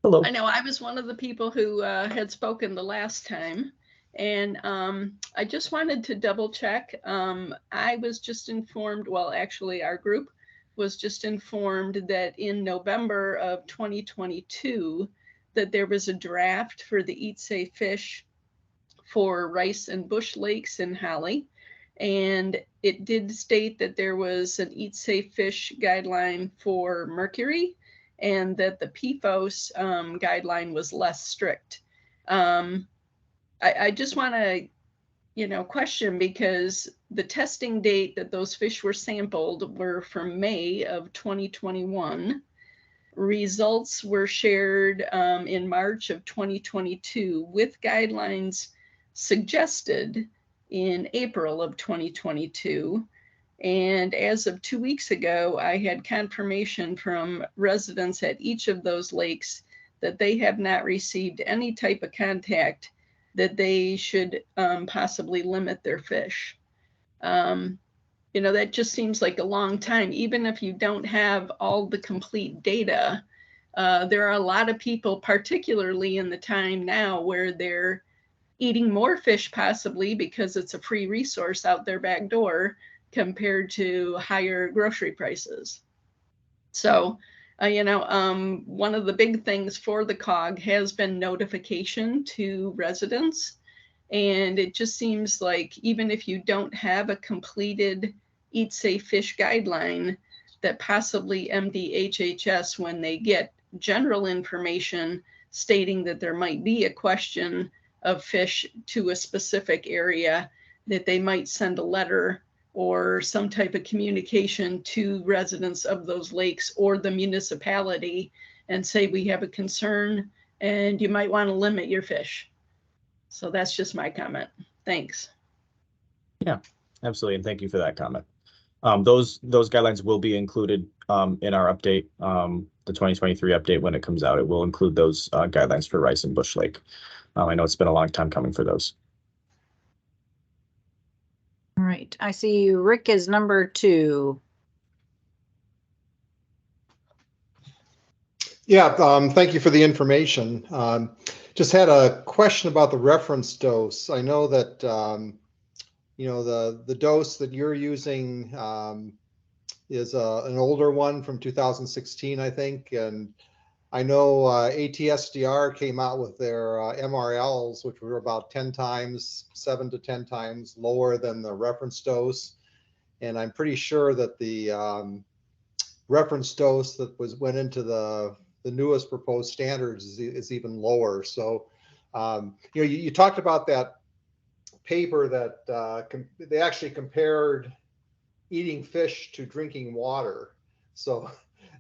Hello. I know I was one of the people who had spoken the last time, and I just wanted to double check. I was just informed, well, actually our group was just informed that in November of 2022, that there was a draft for the Eat Safe Fish for Rice and Bush Lakes in Holly. And it did state that there was an Eat Safe Fish guideline for mercury, and that the PFAS guideline was less strict. I just want to, question, because the testing date that those fish were sampled were from May of 2021. Results were shared in March of 2022 with guidelines suggested in April of 2022. And as of 2 weeks ago, I had confirmation from residents at each of those lakes that they have not received any type of contact that they should possibly limit their fish. That just seems like a long time. Even if you don't have all the complete data, there are a lot of people, particularly in the time now where they're eating more fish possibly because it's a free resource out their back door compared to higher grocery prices. So One of the big things for the COG has been notification to residents. And it just seems like even if you don't have a completed Eat Safe Fish guideline, that possibly MDHHS, when they get general information stating that there might be a question of fish to a specific area, that they might send a letter or some type of communication to residents of those lakes or the municipality and say, we have a concern and you might want to limit your fish. So that's just my comment. Thanks. Yeah, absolutely. And thank you for that comment. Those guidelines will be included in our update, the 2023 update when it comes out. It will include those guidelines for Rice and Bush Lake. I know it's been a long time coming for those. All right, I see Rick is number 2. Yeah, thank you for the information. Just had a question about the reference dose. I know that, the dose that you're using is an older one from 2016, I think. And I know ATSDR came out with their MRLs, which were about 7 to 10 times lower than the reference dose. And I'm pretty sure that the reference dose that went into the newest proposed standards is even lower. So, you talked about that paper that they actually compared eating fish to drinking water. So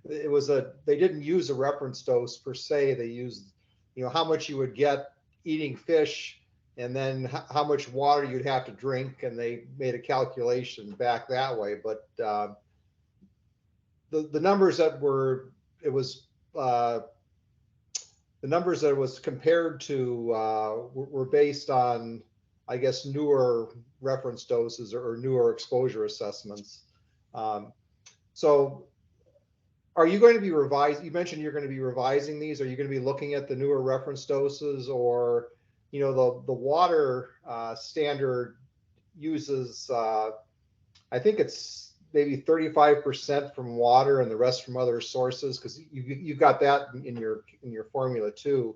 they didn't use a reference dose per se. They used, how much you would get eating fish and then how much water you'd have to drink. And they made a calculation back that way. But the numbers that the numbers that it was compared to were based on, I guess, newer reference doses or newer exposure assessments. So are you going to be you mentioned you're going to be revising these. Are you going to be looking at the newer reference doses, or, the water standard uses, I think it's maybe 35% from water and the rest from other sources, because you've got that in your formula too.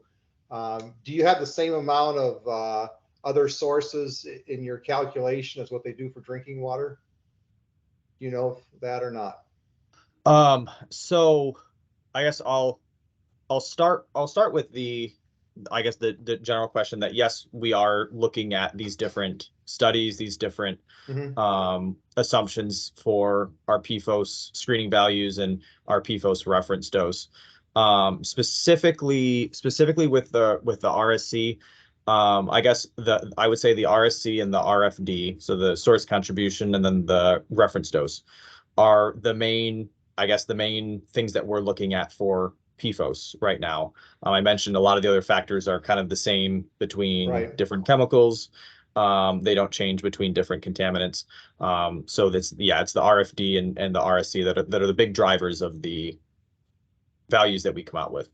Do you have the same amount of other sources in your calculation as what they do for drinking water? Do you know that or not? So I guess I'll start with the general question that, yes, we are looking at these different studies, these different assumptions for our PFOS screening values and our PFOS reference dose. Specifically with the RSC, I guess I would say the RSC and the RFD, so the source contribution and then the reference dose, are the main things that we're looking at for PFOS right now. I mentioned a lot of the other factors are kind of the same between different chemicals. They don't change between different contaminants. So it's the RFD and the RSC that are the big drivers of the values that we come out with.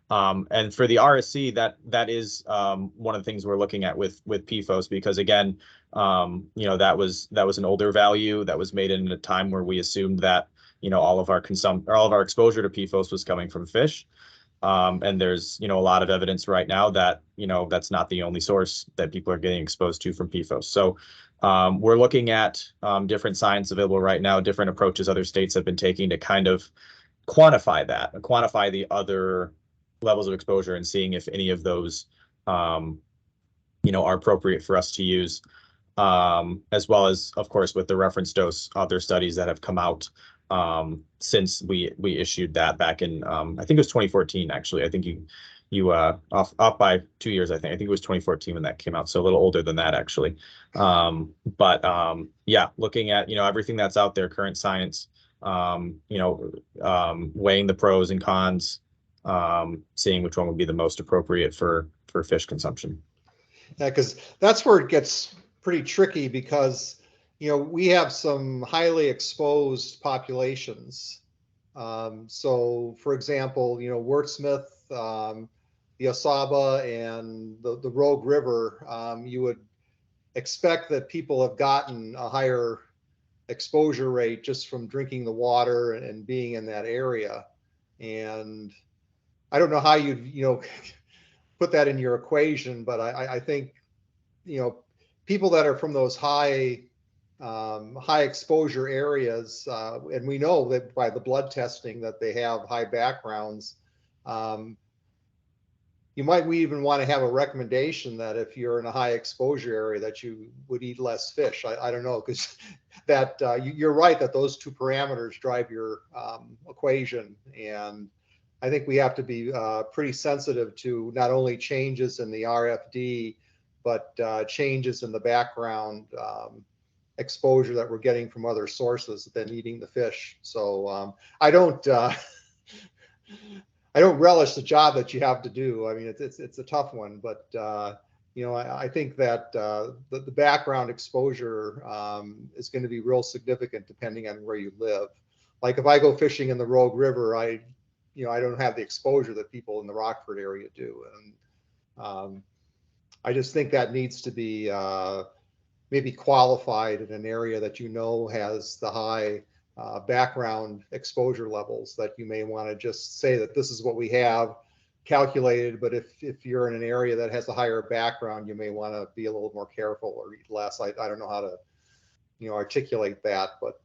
And for the RSC, that is one of the things we're looking at with PFOS, because again, that was an older value that was made in a time where we assumed that all of our exposure to PFOS was coming from fish. And there's a lot of evidence right now that that's not the only source that people are getting exposed to from PFOS. So we're looking at different science available right now, different approaches other states have been taking to kind of quantify the other levels of exposure and seeing if any of those are appropriate for us to use, as well as, of course, with the reference dose, other studies that have come out since we issued that back in I think it was 2014. Actually, I think you off by 2 years. I think it was 2014 when that came out, so a little older than that actually. Yeah, looking at everything that's out there, current science, weighing the pros and cons, seeing which one would be the most appropriate for fish consumption. Yeah, because that's where it gets pretty tricky, because we have some highly exposed populations. So, for example, Wurtsmith, the Osaba, and the Rogue River, you would expect that people have gotten a higher exposure rate just from drinking the water and being in that area. And I don't know how you put that in your equation, but I think, people that are from those high exposure areas, and we know that by the blood testing that they have high backgrounds. You might even want to have a recommendation that if you're in a high exposure area that you would eat less fish. I don't know, because that you're right that those two parameters drive your equation. And I think we have to be pretty sensitive to not only changes in the RFD, but changes in the background exposure that we're getting from other sources than eating the fish. So I don't relish the job that you have to do. I mean, it's a tough one, but I think that the background exposure is going to be real significant depending on where you live. Like if I go fishing in the Rogue River, I don't have the exposure that people in the Rockford area do, and I just think that needs to be maybe qualified in an area that has the high background exposure levels, that you may want to just say that this is what we have calculated. But if you're in an area that has a higher background, you may want to be a little more careful or eat less. I don't know how to articulate that, but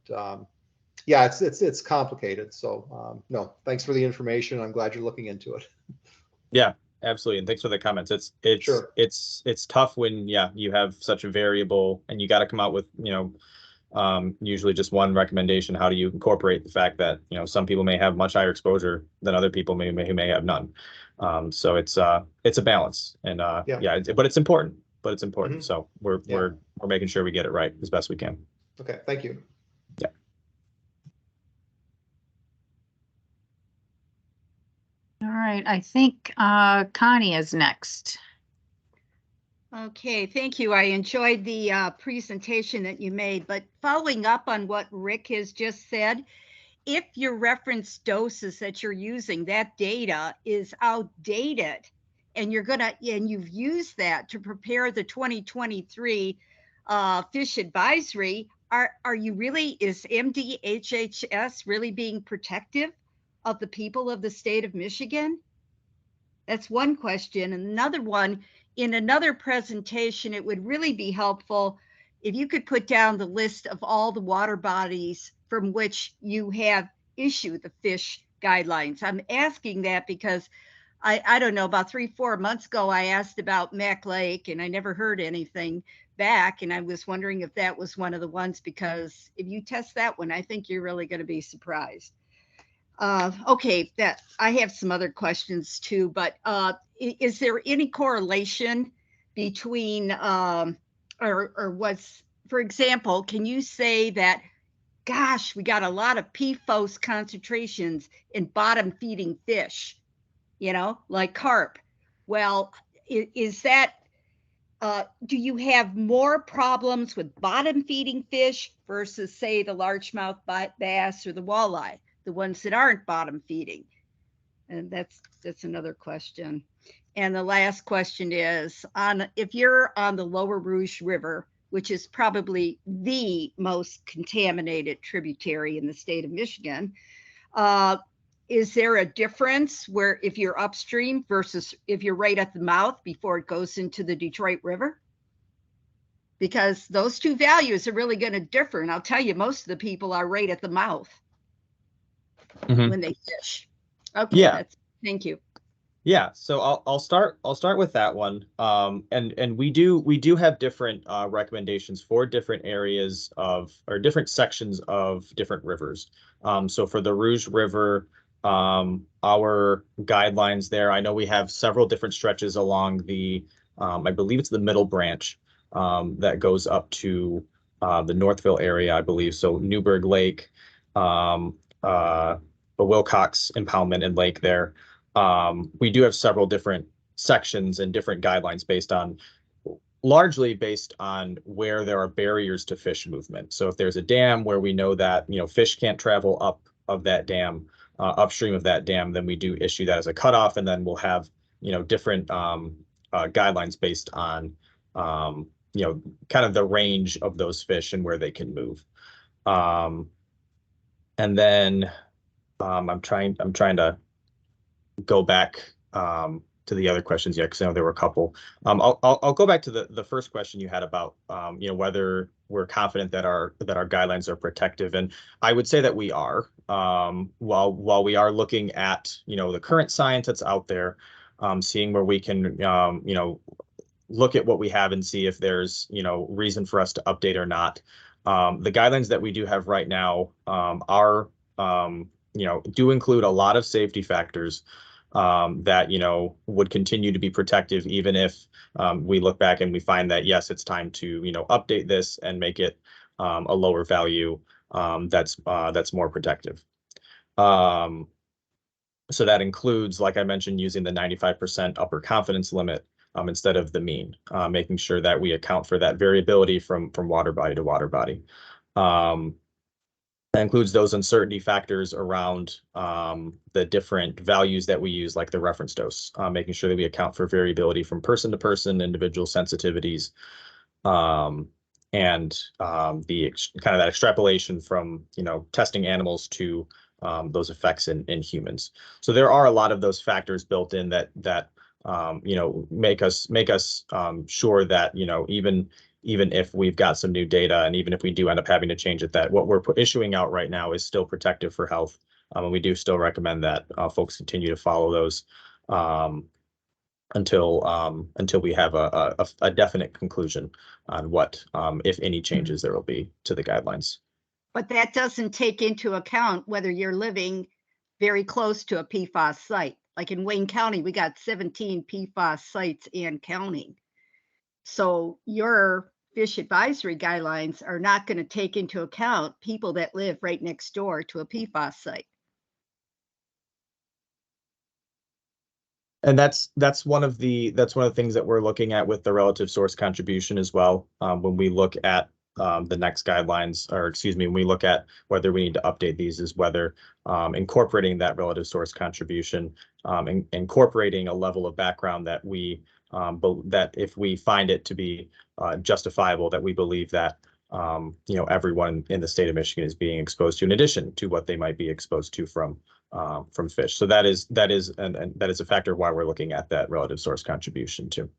yeah, it's complicated. So no, thanks for the information. I'm glad you're looking into it. Yeah, absolutely. And thanks for the comments. It's tough when you have such a variable and you got to come out with usually just one recommendation. How do you incorporate the fact that some people may have much higher exposure than other people who may have none. So it's a balance, and but it's important. Mm-hmm. So we're making sure we get it right as best we can. Okay, thank you. Yeah. All right, I think Connie is next. Okay, thank you. I enjoyed the presentation that you made, but following up on what Rick has just said, if your reference doses that you're using, that data is outdated, and you've used that to prepare the 2023 fish advisory, is MDHHS really being protective of the people of the state of Michigan? That's one question. And another one, in another presentation, it would really be helpful if you could put down the list of all the water bodies from which you have issued the fish guidelines. I'm asking that because I don't know, about 3-4 months ago, I asked about Mac Lake and I never heard anything back. And I was wondering if that was one of the ones, because if you test that one, I think you're really going to be surprised. Okay, that I have some other questions too, but is there any correlation between or what's, for example, can you say that, gosh, we got a lot of PFAS concentrations in bottom feeding fish, like carp? Well, is that, do you have more problems with bottom feeding fish versus, say, the largemouth bass or the walleye, the ones that aren't bottom feeding? And that's another question. And the last question is, if you're on the Lower Rouge River, which is probably the most contaminated tributary in the state of Michigan, is there a difference where if you're upstream versus if you're right at the mouth before it goes into the Detroit River? Because those two values are really going to differ. And I'll tell you, most of the people are right at the mouth when they fish. Okay, yeah. Thank you. Yeah, so I'll start with that one. And we do have different recommendations for different areas or different sections of different rivers. So for the Rouge River, our guidelines there, I know we have several different stretches along the, I believe it's the middle branch that goes up to the Northville area, I believe. So Newburgh Lake, the Wilcox Impoundment and Lake there. We do have several different sections and different guidelines largely based on where there are barriers to fish movement. So if there's a dam where we know that, fish can't travel up of that dam, upstream of that dam, then we do issue that as a cutoff. And then we'll have, different guidelines based on, kind of the range of those fish and where they can move. And then I'm trying to go back to the other questions yet, because I know there were a couple. I'll go back to the first question you had about whether we're confident that our guidelines are protective, and I would say that we are. While we are looking at the current science that's out there, seeing where we can look at what we have and see if there's reason for us to update or not. The guidelines that we do have right now are do include a lot of safety factors that would continue to be protective, even if we look back and we find that yes, it's time to update this and make it a lower value that's more protective. So that includes, like I mentioned, using the 95% upper confidence limit instead of the mean, making sure that we account for that variability from water body to water body. That includes those uncertainty factors around the different values that we use, like the reference dose, making sure that we account for variability from person to person, individual sensitivities, and the kind of that extrapolation from testing animals to those effects in humans. So there are a lot of those factors built in that make us sure that even if we've got some new data, and even if we do end up having to change it, that what we're issuing out right now is still protective for health. And we do still recommend that folks continue to follow those until we have a definite conclusion on what, if any, changes there will be to the guidelines. But that doesn't take into account whether you're living very close to a PFAS site. Like in Wayne County, we got 17 PFAS sites and counting. So your fish advisory guidelines are not going to take into account people that live right next door to a PFAS site. And that's one of the things that we're looking at with the relative source contribution as well. When we look at the next guidelines, or excuse me, when we look at whether we need to update these, is whether incorporating that relative source contribution, incorporating a level of background that that if we find it to be justifiable, that we believe that everyone in the state of Michigan is being exposed to, in addition to what they might be exposed to from fish. So that is a factor of why we're looking at that relative source contribution too.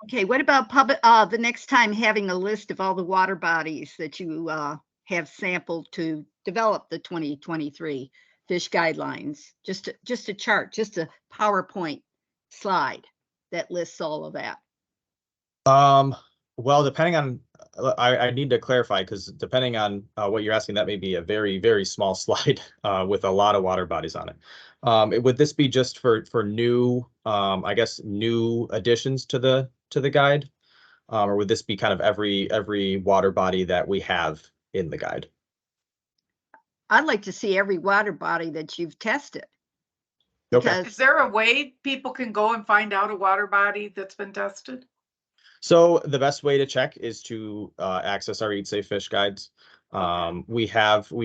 Okay, what about the next time having a list of all the water bodies that you have sampled to develop the 2023 fish guidelines? Just a chart, just a PowerPoint slide that lists all of that. Well, depending on, I need to clarify, because depending on what you're asking, that may be a very, very small slide with a lot of water bodies on it. Would this be just for new, I guess, new additions to the guide, or would this be kind of every water body that we have in the guide? I'd like to see every water body that you've tested. Okay. Is there a way people can go and find out a water body that's been tested? So the best way to check is to access our Eat Safe Fish guides. We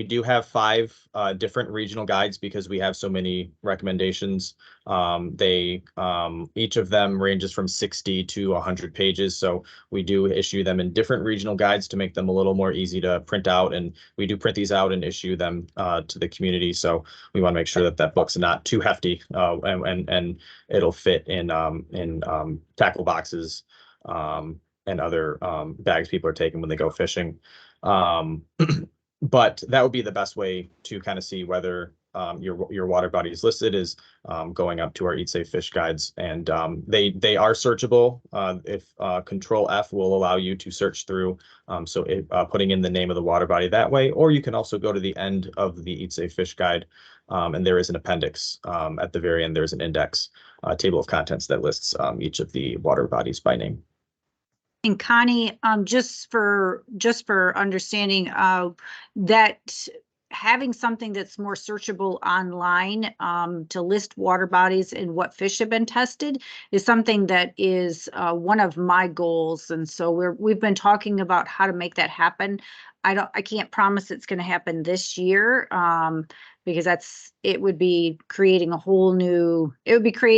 do have 5 different regional guides because we have so many recommendations. Each of them ranges from 60 to 100 pages. So we do issue them in different regional guides to make them a little more easy to print out. And we do print these out and issue them to the community. So we want to make sure that book's not too hefty and it'll fit in tackle boxes and other bags people are taking when they go fishing. But that would be the best way to kind of see whether your water body is listed, is going up to our Eat Safe Fish guides, and they are searchable. If Control F will allow you to search through, putting in the name of the water body that way, or you can also go to the end of the Eat Safe Fish guide, and there is an appendix at the very end. There's an index table of contents that lists each of the water bodies by name. And Connie, just for understanding, that having something that's more searchable online to list water bodies and what fish have been tested is something that is one of my goals. And so we've been talking about how to make that happen. I can't promise it's going to happen this year because it would be creating a whole new database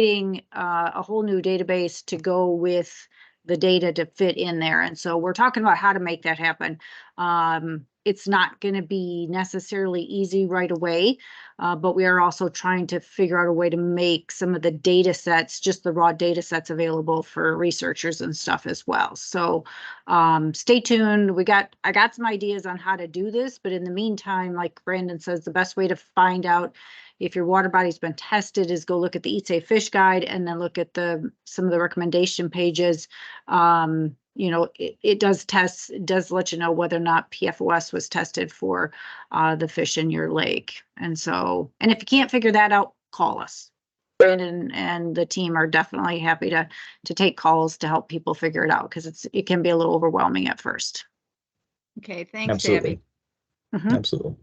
to go with the data to fit in there. And so we're talking about how to make that happen. it's not going to be necessarily easy right away, but we are also trying to figure out a way to make some of the data sets, just the raw data sets, available for researchers and stuff as well. So stay tuned. I got some ideas on how to do this, but in the meantime, like Brandon says, the best way to find out if your water body's been tested is go look at the Eat Safe Fish Guide, and then look at some of the recommendation pages. You know, it does let you know whether or not PFAS was tested for the fish in your lake. And so, and if you can't figure that out, call us. Brandon and the team are definitely happy to take calls to help people figure it out, because it can be a little overwhelming at first. Okay, thanks, Absolutely. Abby. Absolutely.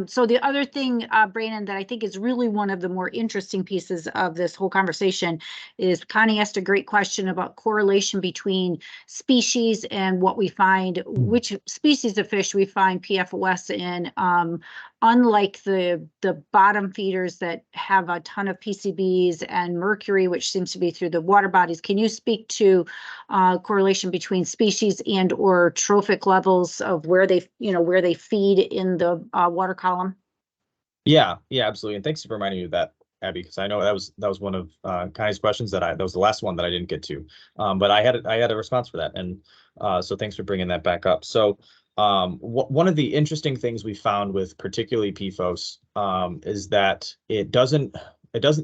So the other thing, Brandon, that I think is really one of the more interesting pieces of this whole conversation is Connie asked a great question about correlation between species and what we find, which species of fish we find PFOS in. Unlike the bottom feeders that have a ton of PCBs and mercury, which seems to be through the water bodies, can you speak to correlation between species and or trophic levels of where they feed in the water column? Yeah, absolutely. And thanks for reminding me of that, Abby, because I know that was one of Connie's questions that was the last one that I didn't get to. But I had a response for that, and so thanks for bringing that back up. So one of the interesting things we found with particularly PFOS is that it doesn't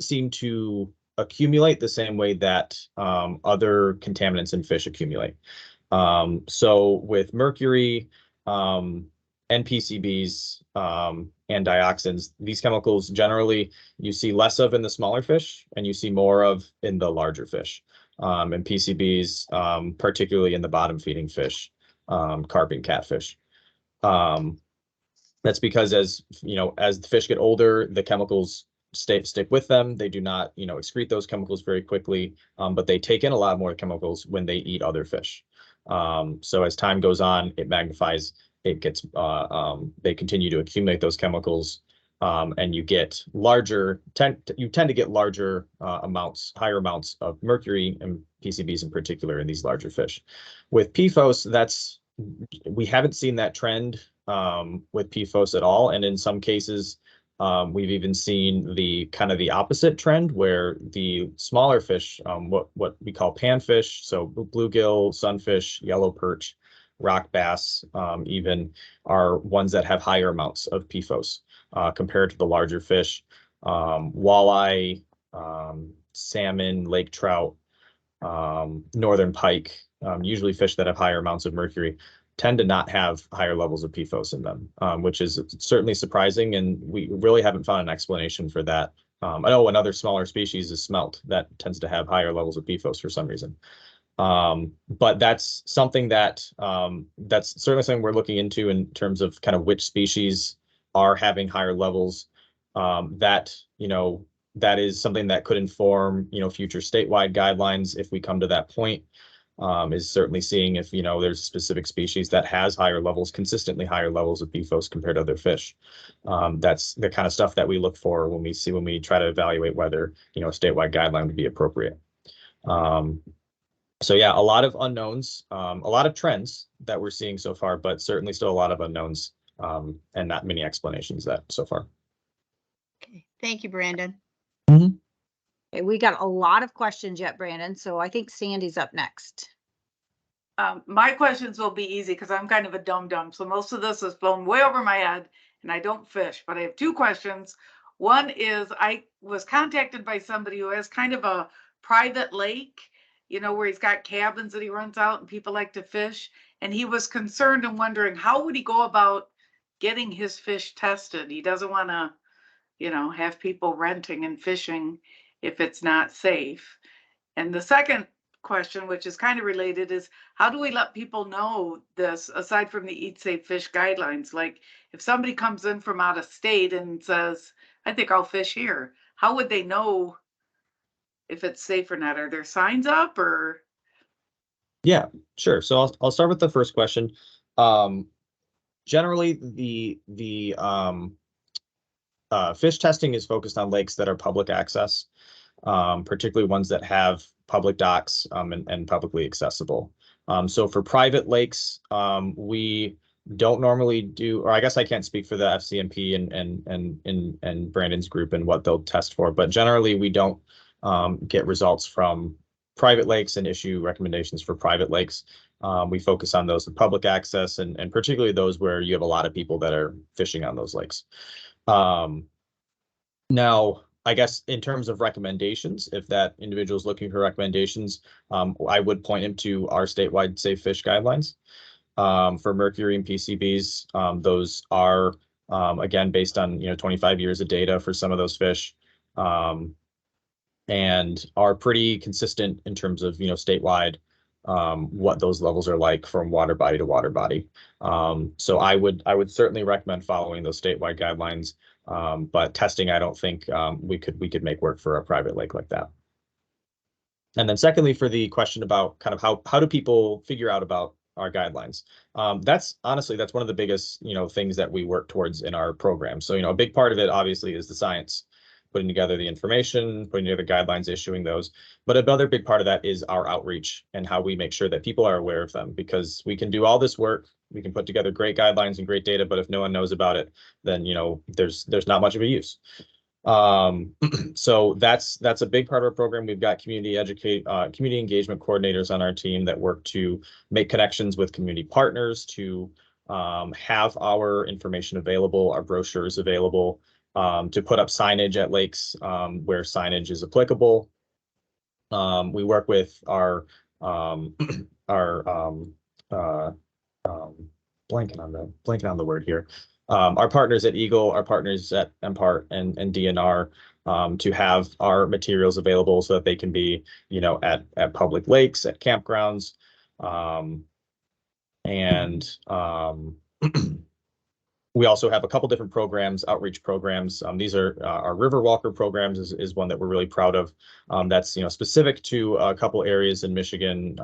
seem to accumulate the same way that other contaminants in fish accumulate. So with mercury, NPCBs, and dioxins, these chemicals generally you see less of in the smaller fish and you see more of in the larger fish, and PCBs, particularly in the bottom feeding fish, carp and catfish. That's because as the fish get older, the chemicals stick with them. They do not, excrete those chemicals very quickly, but they take in a lot more chemicals when they eat other fish. So as time goes on, it magnifies. It gets they continue to accumulate those chemicals, and you get you tend to get larger higher amounts of mercury and PCBs in particular in these larger fish. With PFOS, we haven't seen that trend with PFOS at all, and in some cases we've even seen the kind of the opposite trend, where the smaller fish, what we call panfish, so bluegill, sunfish, yellow perch, rock bass, even, are ones that have higher amounts of PFOS compared to the larger fish. Walleye, salmon, lake trout, northern pike, usually fish that have higher amounts of mercury, tend to not have higher levels of PFOS in them, which is certainly surprising, and we really haven't found an explanation for that. I know another smaller species is smelt that tends to have higher levels of PFOS for some reason. But that's something that's certainly something we're looking into in terms of kind of which species are having higher levels. That is something that could inform future statewide guidelines if we come to that point. Is certainly seeing if there's a specific species that has consistently higher levels of PFOS compared to other fish. That's the kind of stuff that we look for when we try to evaluate whether a statewide guideline would be appropriate. So yeah, a lot of unknowns, a lot of trends that we're seeing so far, but certainly still a lot of unknowns, and not many explanations that so far. Okay, thank you, Brandon. Okay, we got a lot of questions yet, Brandon, so I think Sandy's up next. My questions will be easy because I'm kind of a dum-dum, so most of this is blown way over my head, and I don't fish, but I have two questions. One is, I was contacted by somebody who has kind of a private lake, where he's got cabins that he runs out and people like to fish. And he was concerned and wondering, how would he go about getting his fish tested? He doesn't want to, have people renting and fishing if it's not safe. And the second question, which is kind of related, is how do we let people know this aside from the Eat Safe Fish guidelines? Like if somebody comes in from out of state and says, I think I'll fish here, how would they know if it's safe or not? Are there signs up or? Yeah, sure. So I'll start with the first question. Generally, the fish testing is focused on lakes that are public access, particularly ones that have public docks and publicly accessible. So for private lakes, we don't normally do, or I guess I can't speak for the FCMP and Brandon's group and what they'll test for, but generally we don't get results from private lakes and issue recommendations for private lakes. We focus on those with public access and particularly those where you have a lot of people that are fishing on those lakes. Now, I guess in terms of recommendations, if that individual is looking for recommendations, I would point him to our statewide safe fish guidelines. For mercury and PCBs, those are, again, based on 25 years of data for some of those fish, and are pretty consistent in terms of statewide what those levels are like from water body to water body. So I would certainly recommend following those statewide guidelines. But testing, I don't think we could make work for a private lake like that. And then secondly, for the question about kind of how do people figure out about our guidelines? That's honestly, that's one of the biggest, things that we work towards in our program. So, a big part of it obviously is the science, putting together the information, putting together guidelines, issuing those. But another big part of that is our outreach and how we make sure that people are aware of them, because we can do all this work, we can put together great guidelines and great data, but if no one knows about it, then, there's not much of a use. So that's a big part of our program. We've got community engagement coordinators on our team that work to make connections with community partners, to have our information available, our brochures available, to put up signage at lakes where signage is applicable. We work with our blanking on the word here. Our partners at Eagle, our partners at MPART and DNR, to have our materials available so that they can be, at public lakes, at campgrounds, we also have a couple different programs, outreach programs. These are our River Walker programs is one that we're really proud of. That's specific to a couple areas in Michigan,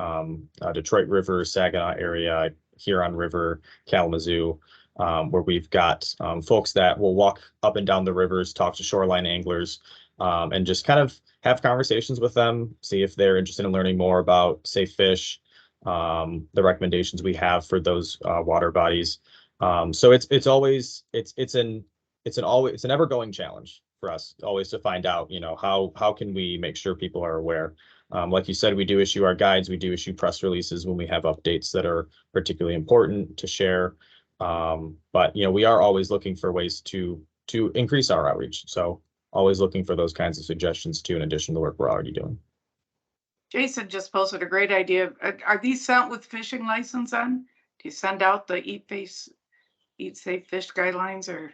Detroit River, Saginaw area, Huron River, Kalamazoo, where we've got folks that will walk up and down the rivers, talk to shoreline anglers, and just kind of have conversations with them, see if they're interested in learning more about safe fish, the recommendations we have for those water bodies. So it's an ever-going challenge for us always to find out, how can we make sure people are aware. Like you said, we do issue our guides, we do issue press releases when we have updates that are particularly important to share. But we are always looking for ways to increase our outreach. So always looking for those kinds of suggestions too, in addition to the work we're already doing. Jason just posted a great idea. Are these sent with fishing license on? Do you send out the Eat Safe Fish guidelines, or?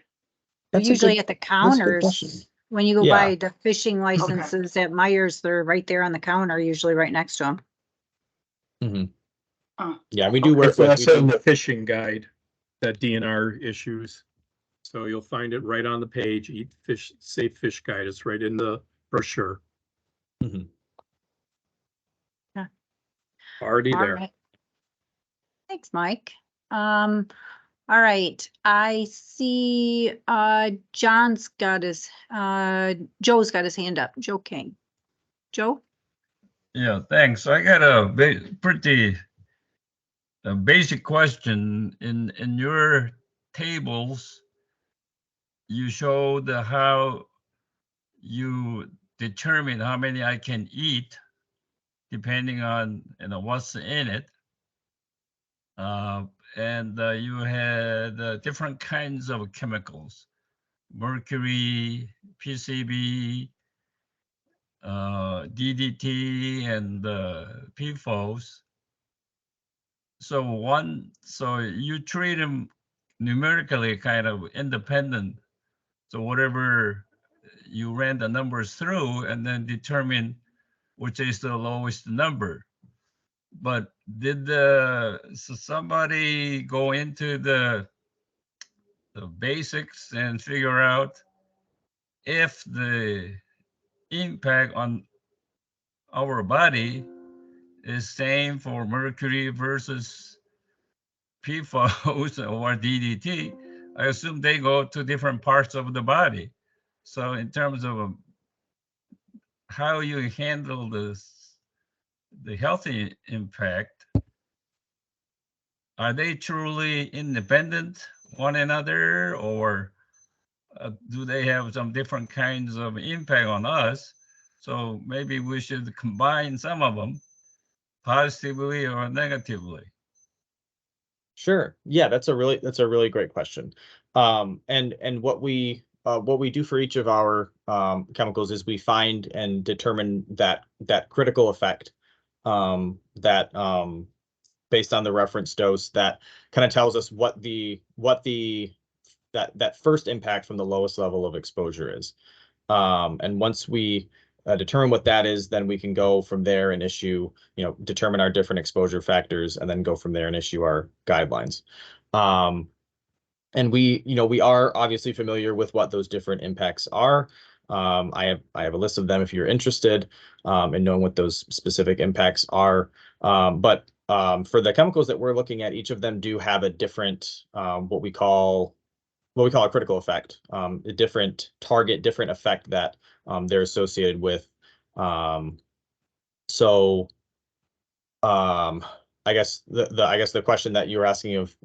Usually at the counters, when you go buy the fishing licenses at Myers, they're right there on the counter, usually right next to them. Mm-hmm. Yeah, we do work with. That's in the fishing guide that DNR issues. So you'll find it right on the page. Eat Fish Safe Fish Guide. It's right in the brochure. Mm-hmm. Yeah. Already there. Right. Thanks, Mike. All right, I see Joe's got his hand up. Joe King. Joe? Yeah, thanks. I got a pretty basic question. In your tables, you showed how you determine how many I can eat depending on what's in it. And you had different kinds of chemicals, mercury, PCB, DDT, and PFAS. So you treat them numerically kind of independent. So whatever you ran the numbers through and then determine which is the lowest number. But did somebody go into the basics and figure out if the impact on our body is same for mercury versus PFAS or DDT? I assume they go to different parts of the body. So in terms of how you handle the healthy impact, are they truly independent one another, or do they have some different kinds of impact on us? So maybe we should combine some of them positively or negatively. Sure. Yeah, that's a really great question. And what we do for each of our chemicals is we find and determine that critical effect that based on the reference dose that kind of tells us what that first impact from the lowest level of exposure is. And once we determine what that is, then we can go from there and issue, determine our different exposure factors, and then go from there and issue our guidelines. And we are obviously familiar with what those different impacts are. I have a list of them if you're interested in knowing what those specific impacts are. But for the chemicals that we're looking at, each of them do have a different what we call a critical effect, a different target, different effect that they're associated with. So I guess the question that you were asking of,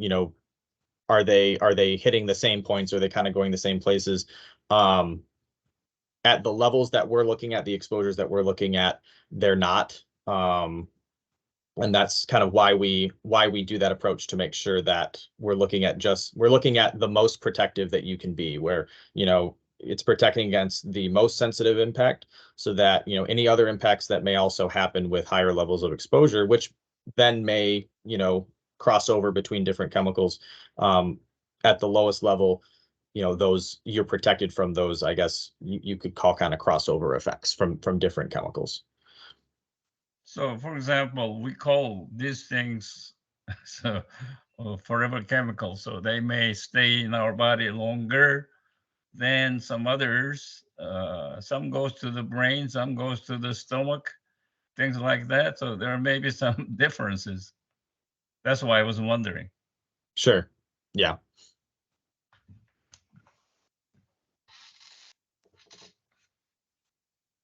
are they hitting the same points? Are they kind of going the same places? At the levels that we're looking at, the exposures that we're looking at, they're not. And that's kind of why we do that approach, to make sure that we're looking at the most protective that you can be, where it's protecting against the most sensitive impact, so that any other impacts that may also happen with higher levels of exposure, which then may cross over between different chemicals, at the lowest level, those you're protected from those, I guess you could call kind of crossover effects from different chemicals. So, for example, we call these things so forever chemicals. So they may stay in our body longer than some others. Some goes to the brain, some goes to the stomach, things like that. So there may be some differences. That's why I was wondering. Sure. Yeah.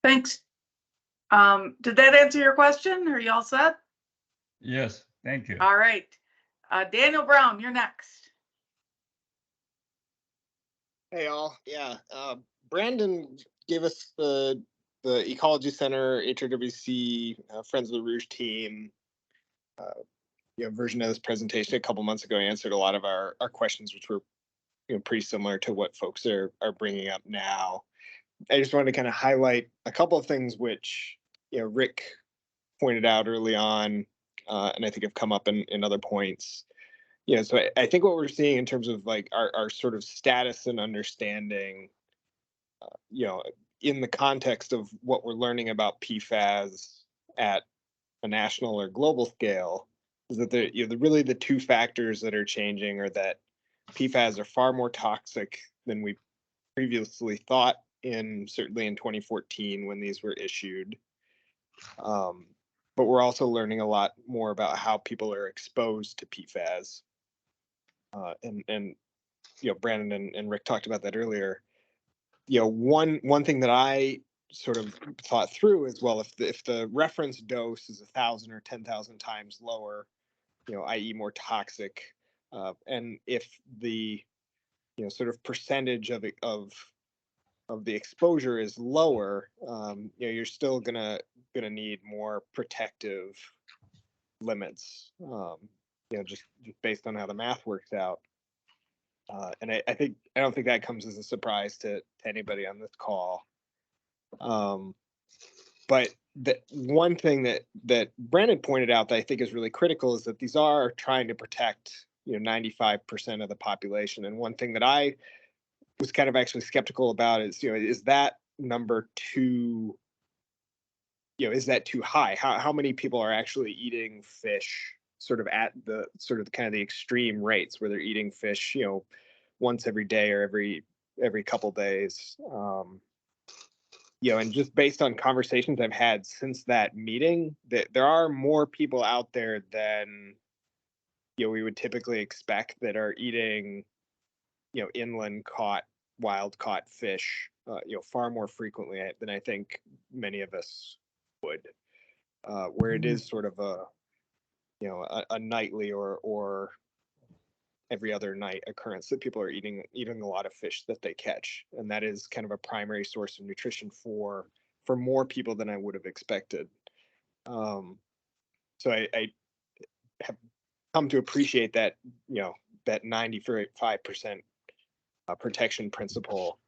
Thanks. Did that answer your question? Are you all set? Yes, thank you. All right. Daniel Brown, you're next. Hey all, yeah. Brandon gave us the Ecology Center, HRWC, Friends of the Rouge team, version of this presentation a couple months ago. Answered a lot of our questions, which were pretty similar to what folks are bringing up now. I just wanted to kind of highlight a couple of things which Rick pointed out early on, and I think have come up in other points. So I think what we're seeing in terms of like our sort of status and understanding, in the context of what we're learning about PFAS at a national or global scale, is that really the two factors that are changing are that PFAS are far more toxic than we previously thought, certainly in 2014 when these were issued. But we're also learning a lot more about how people are exposed to PFAS. And Brandon and Rick talked about that earlier. One thing that I sort of thought through is, well, if the reference dose is 1,000 or 10,000 times lower, i.e. more toxic, and if the sort of percentage of the exposure is lower, you're still gonna need more protective limits, just based on how the math works out. And I don't think that comes as a surprise to anybody on this call. But the one thing that Brandon pointed out that I think is really critical is that these are trying to protect 95% of the population. And one thing that I was kind of actually skeptical about is that number too, is that too high? How many people are actually eating fish sort of at the sort of kind of the extreme rates where they're eating fish, once every day or every couple days? And just based on conversations I've had since that meeting, that there are more people out there than we would typically expect that are eating inland caught, wild caught fish far more frequently than I think many of us would, where it is sort of you know, a nightly or every other night occurrence that people are eating a lot of fish that they catch, and that is kind of a primary source of nutrition for more people than I would have expected. So I have come to appreciate that, you know, that 95% protection principle,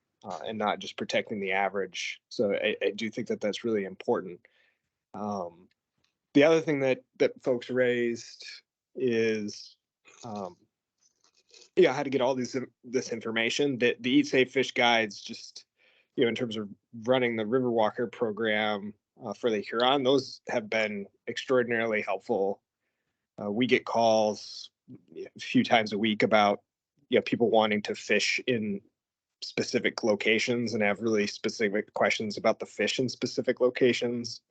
and not just protecting the average. So I do think that that's really important. The other thing that folks raised is, yeah, how to get all this information. That the Eat Safe Fish guides, just, you know, in terms of running the Riverwalker program for the Huron, those have been extraordinarily helpful. We get calls a few times a week about, you know, people wanting to fish in specific locations and have really specific questions about the fish in specific locations.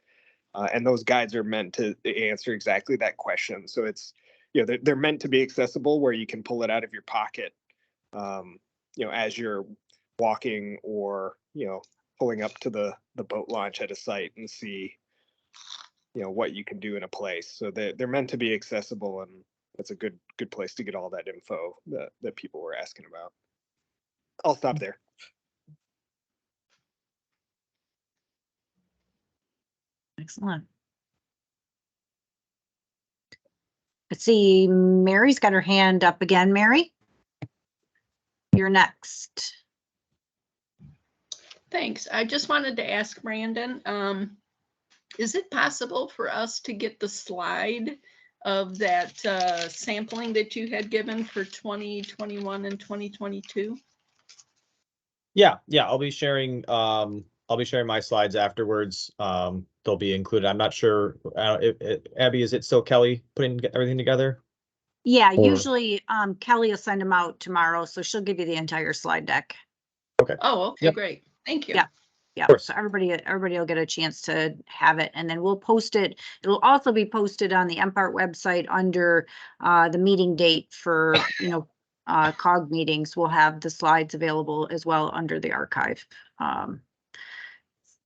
And those guides are meant to answer exactly that question. So it's, you know, they're meant to be accessible where you can pull it out of your pocket, you know, as you're walking or, you know, pulling up to the boat launch at a site and see, you know, what you can do in a place. So they're meant to be accessible, and that's a good place to get all that info that people were asking about. I'll stop there. Excellent. Let's see, Mary's got her hand up again. Mary, you're next. Thanks. I just wanted to ask Brandon, is it possible for us to get the slide of that sampling that you had given for 2021 and 2022? Yeah, I'll be sharing my slides afterwards. They'll be included. I'm not sure, Abby, is it still Kelly putting everything together? Yeah, Or- usually Kelly will send them out tomorrow, so she'll give you the entire slide deck. Okay. Oh, okay, Yep. great. Thank you. Yeah. Yeah, so everybody will get a chance to have it, and then we'll post it. It'll also be posted on the MPART website under the meeting date for, you know, COG meetings. We'll have the slides available as well under the archive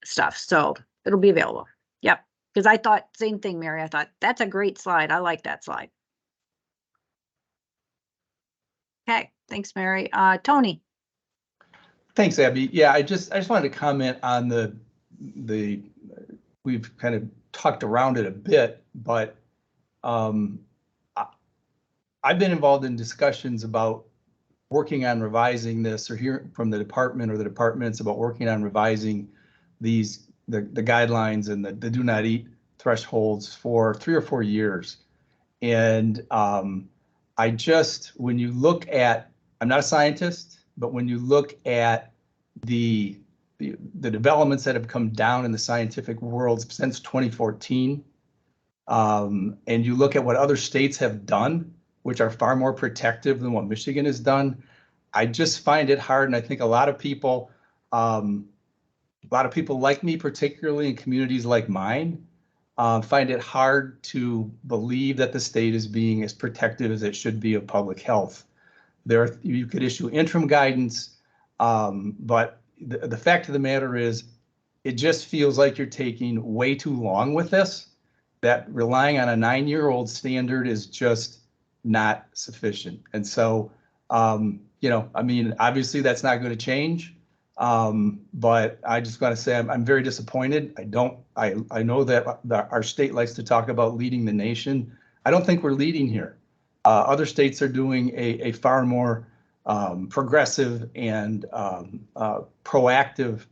stuff. So it'll be available. Yep. Because I thought same thing, Mary. I thought that's a great slide. I like that slide. Okay, thanks, Mary. Tony. Thanks, Abby. Yeah, I just wanted to comment on the we've kind of talked around it a bit, but I've been involved in discussions about working on revising this, or hearing from the department or the departments about working on revising the guidelines and the do not eat thresholds for 3 or 4 years. And I just, when you look at, I'm not a scientist, but when you look at the developments that have come down in the scientific world since 2014, and you look at what other states have done, which are far more protective than what Michigan has done, I just find it hard. And I think a lot of people like me, particularly in communities like mine, find it hard to believe that the state is being as protective as it should be of public health. You could issue interim guidance, but the fact of the matter is, it just feels like you're taking way too long with this, that relying on a 9-year-old standard is just not sufficient. And so, you know, I mean, obviously that's not going to change. But I just got to say, I'm very disappointed. I know that our state likes to talk about leading the nation. I don't think we're leading here. Other states are doing a far more progressive and proactive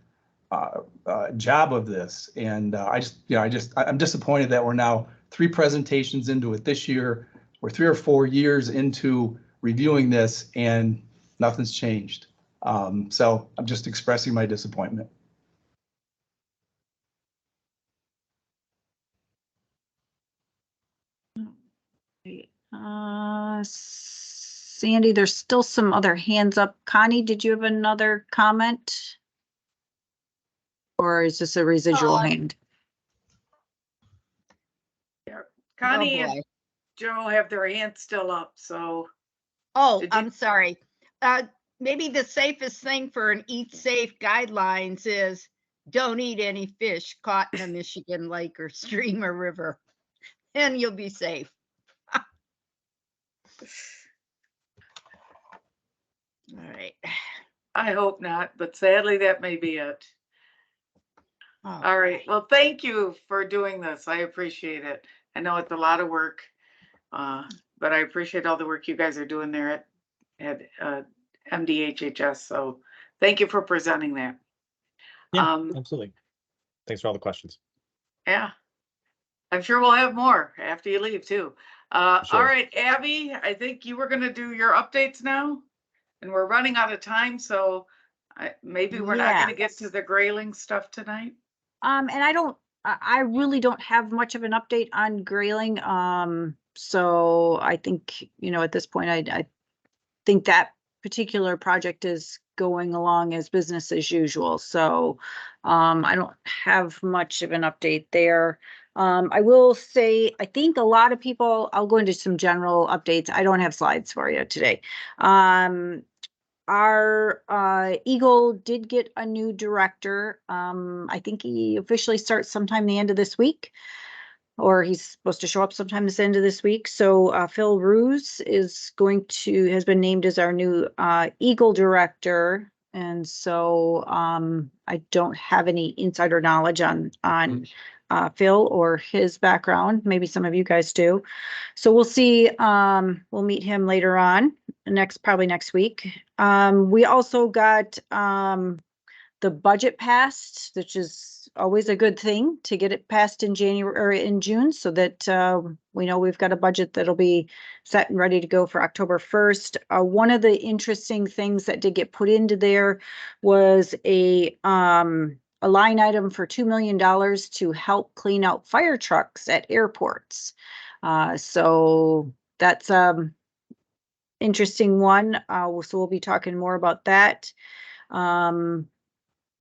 job of this. And I'm disappointed that we're now 3 presentations into it this year. We're 3 or 4 years into reviewing this and nothing's changed. So I'm just expressing my disappointment. Sandy, there's still some other hands up. Connie, did you have another comment? Or is this a residual hand? Yeah. Connie Oh, and Joe have their hands still up, so. Oh, I'm sorry. Maybe the safest thing for an eat safe guidelines is don't eat any fish caught in a Michigan lake or stream or river, and you'll be safe. All right. I hope not, but sadly that may be it. All right. Well, thank you for doing this. I appreciate it. I know it's a lot of work, but I appreciate all the work you guys are doing there at MDHHS. So thank you for presenting that. Yeah, absolutely. Thanks for all the questions. Yeah. I'm sure we'll have more after you leave too. All Sure. right, Abby, I think you were going to do your updates now, and we're running out of time, so maybe we're not going to get to the Grayling stuff tonight. And I really don't have much of an update on Grayling. So I think, at this point, I think that particular project is going along as business as usual. So I don't have much of an update there. I will say, I think a lot of people, I'll go into some general updates. I don't have slides for you today. Our Eagle did get a new director. I think he officially starts sometime the end of this week, or he's supposed to show up sometime this end of this week. So Phil Ruse has been named as our new Eagle director. And so I don't have any insider knowledge on Phil or his background. Maybe some of you guys do. So we'll see. We'll meet him later on, probably next week. We also got the budget passed, which is always a good thing to get it passed in January or in June, so that we know we've got a budget that'll be set and ready to go for October 1st. One of the interesting things that did get put into there was a line item for $2 million to help clean out fire trucks at airports. So that's interesting one. So we'll be talking more about that.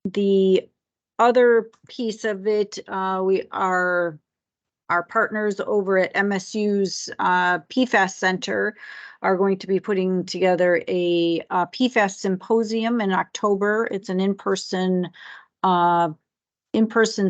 The other piece of it, our partners over at MSU's PFAS Center are going to be putting together a PFAS symposium in October. It's an in-person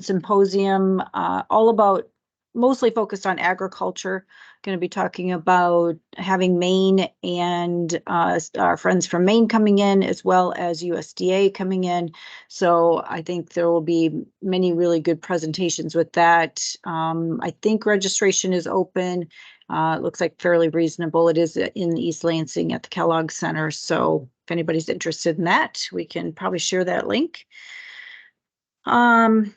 symposium, all about, mostly focused on agriculture. Going to be talking about having Maine and our friends from Maine coming in, as well as USDA coming in. So I think there will be many really good presentations with that. I think registration is open. It looks like fairly reasonable. It is in East Lansing at the Kellogg Center. So if anybody's interested in that, we can probably share that link. And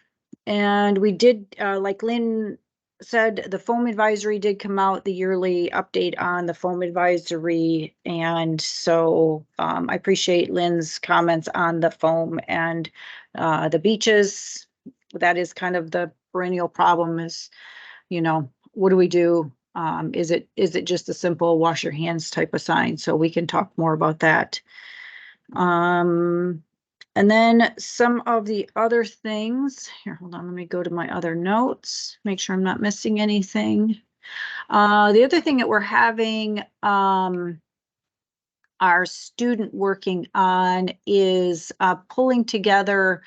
we did, like Lynn said, the foam advisory did come out, the yearly update on the foam advisory. And so I appreciate Lynn's comments on the foam and the beaches. That is kind of the perennial problem is, what do we do? Is it just a simple wash your hands type of sign? So we can talk more about that. And then some of the other things here, hold on, let me go to my other notes, make sure I'm not missing anything. The other thing that we're having our student working on is pulling together.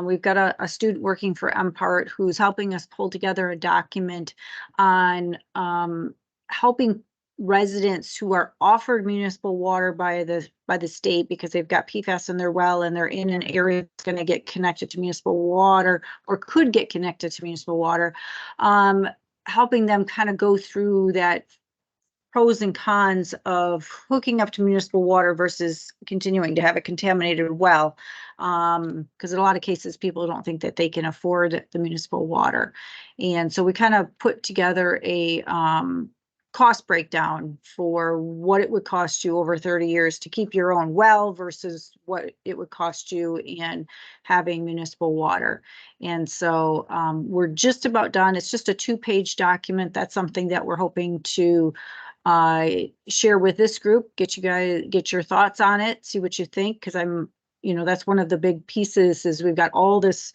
We've got a student working for MPART who's helping us pull together a document on helping residents who are offered municipal water by the state because they've got PFAS in their well and they're in an area that's going to get connected to municipal water or could get connected to municipal water, helping them kind of go through that pros and cons of hooking up to municipal water versus continuing to have a contaminated well. Because in a lot of cases, people don't think that they can afford the municipal water. And so we kind of put together a cost breakdown for what it would cost you over 30 years to keep your own well versus what it would cost you in having municipal water. And so we're just about done. It's just a 2-page document. That's something that we're hoping to share with this group, get your thoughts on it, see what you think, because that's one of the big pieces is we've got all this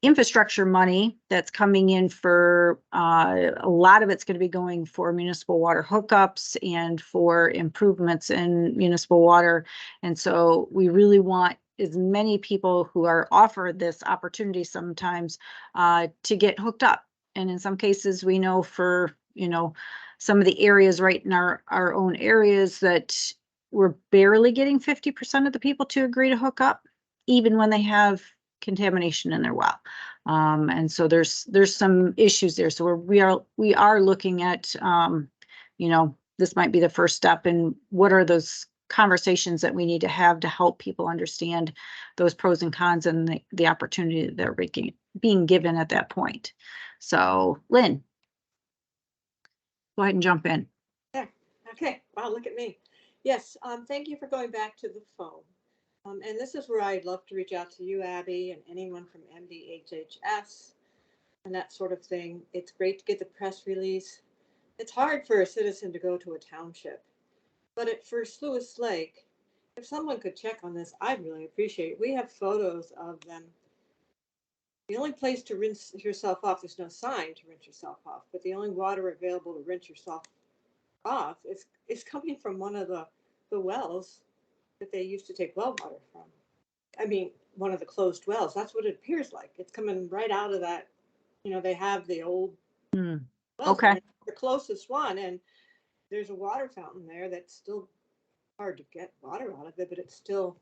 infrastructure money that's coming in for a lot of it's going to be going for municipal water hookups and for improvements in municipal water. And so we really want as many people who are offered this opportunity sometimes to get hooked up. And in some cases, we know for, some of the areas right in our own areas that we're barely getting 50% of the people to agree to hook up, even when they have contamination in their well. And so there's some issues there. So we are looking at, you know, this might be the first step in what are those conversations that we need to have to help people understand those pros and cons and the opportunity that they're being given at that point. So Lynn, go ahead and jump in. There. Okay. Wow, look at me. Yes. Thank you for going back to the phone. And this is where I'd love to reach out to you, Abby, and anyone from MDHHS and that sort of thing. It's great to get the press release. It's hard for a citizen to go to a township, but at First Lewis Lake, if someone could check on this, I'd really appreciate it. We have photos of them. The only place to rinse yourself off, there's no sign to rinse yourself off, but the only water available to rinse yourself off is coming from one of the wells that they used to take well water from. I mean, one of the closed wells. That's what it appears like. It's coming right out of that. You know, they have the old wells, Okay. the closest one, and there's a water fountain there that's still hard to get water out of it, but it's still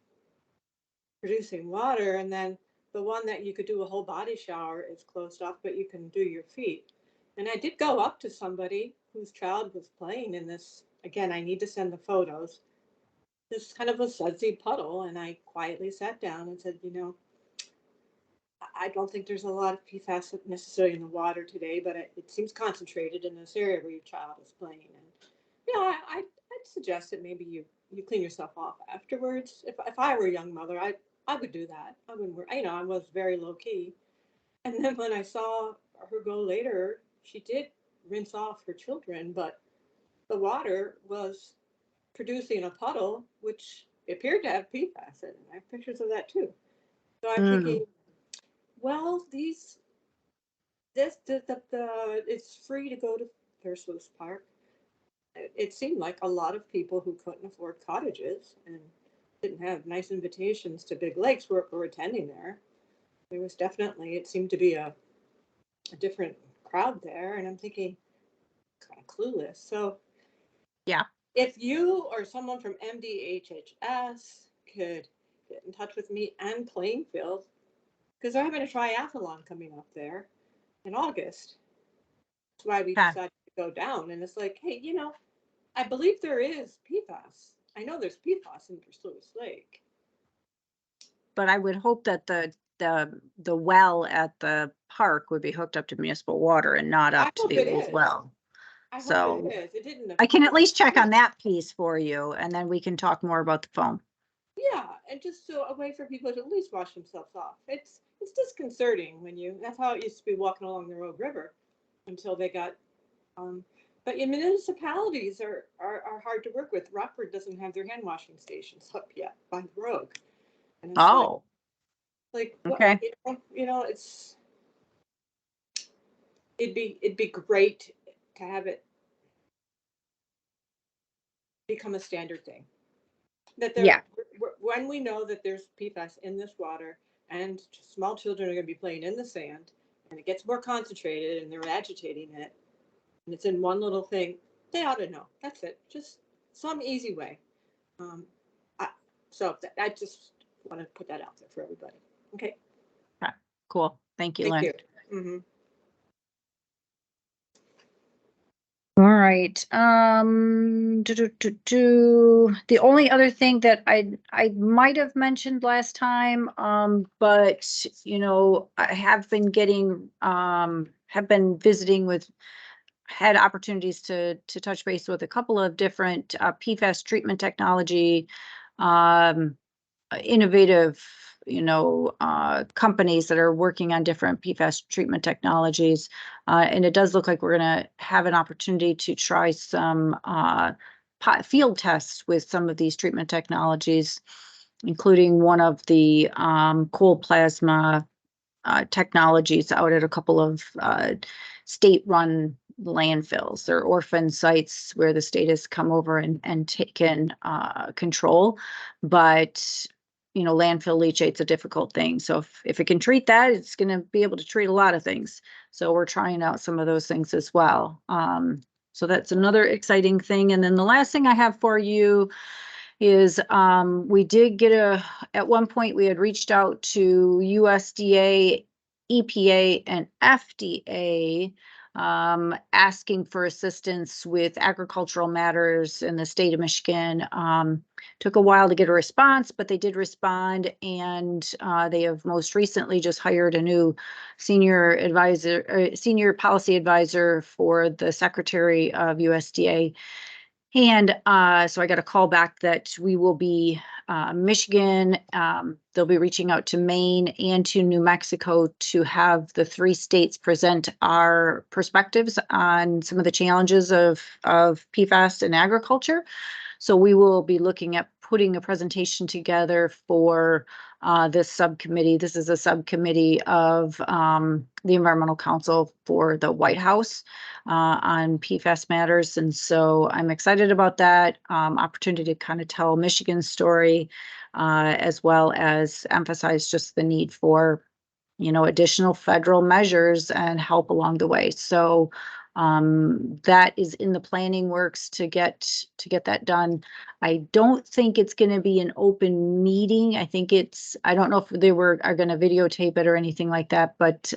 producing water. And then the one that you could do a whole body shower is closed off, but you can do your feet. And I did go up to somebody whose child was playing in this. Again, I need to send the photos. This kind of a sudsy puddle, and I quietly sat down and said, you know, I don't think there's a lot of PFAS necessarily in the water today, but it seems concentrated in this area where your child is playing. And you know, I'd suggest that maybe you clean yourself off afterwards. If I were a young mother, I would do that. I wouldn't worry. You know, I was very low key. And then when I saw her go later, she did rinse off her children, but the water was producing a puddle, which appeared to have PFAS in it. I have pictures of that too. So I'm thinking, well, it's free to go to First Lewis Park. It seemed like a lot of people who couldn't afford cottages and didn't have nice invitations to big lakes were attending there. There was definitely, it seemed to be a different crowd there. And I'm thinking, kind of clueless. So yeah, if you or someone from MDHHS could get in touch with me and Plainfield, because they're having a triathlon coming up there in August. That's why we decided to go down. And it's like, hey, you know, I believe there is PFAS. I know there's PFAS in First Lewis Lake. But I would hope that the well at the park would be hooked up to municipal water and not up to the old well. So I can at least check on that piece for you, and then we can talk more about the phone. Yeah, and just so a way for people to at least wash themselves off. It's disconcerting when that's how it used to be walking along the Rogue River until they got, but in municipalities are hard to work with. Rockford doesn't have their hand washing stations up yet by the Rogue. And it's like okay. You know, it'd be great to have it become a standard thing. That when we know that there's PFAS in this water and small children are going to be playing in the sand and it gets more concentrated and they're agitating it and it's in one little thing, they ought to know. That's it. Just some easy way. I just want to put that out there for everybody. Okay. Cool. Thank you, Lynn. Thank you. Mm-hmm. All right. The only other thing that I might have mentioned last time, but you know, I have been getting have been visiting with, had opportunities to touch base with a couple of different PFAS treatment technology, innovative, you know, companies that are working on different PFAS treatment technologies. And it does look like we're going to have an opportunity to try some field tests with some of these treatment technologies, including one of the cold plasma technologies out at a couple of state-run landfills. They're orphan sites where the state has come over and taken control. But you know, landfill leachate's a difficult thing. So if it can treat that, it's going to be able to treat a lot of things. So we're trying out some of those things as well. So that's another exciting thing. And then the last thing I have for you is we did get at one point we had reached out to USDA, EPA, and FDA asking for assistance with agricultural matters in the state of Michigan. Took a while to get a response, but they did respond, and they have most recently just hired a new senior policy advisor for the Secretary of USDA. And so I got a call back that we will be Michigan. They'll be reaching out to Maine and to New Mexico to have the 3 states present our perspectives on some of the challenges of PFAS in agriculture. So we will be looking at putting a presentation together for this subcommittee. This is a subcommittee of the Environmental Council for the White House on PFAS matters. And so I'm excited about that opportunity to kind of tell Michigan's story, as well as emphasize just the need for, additional federal measures and help along the way. So that is in the planning works to get that done. I don't think it's going to be an open meeting. I don't know if they are going to videotape it or anything like that, but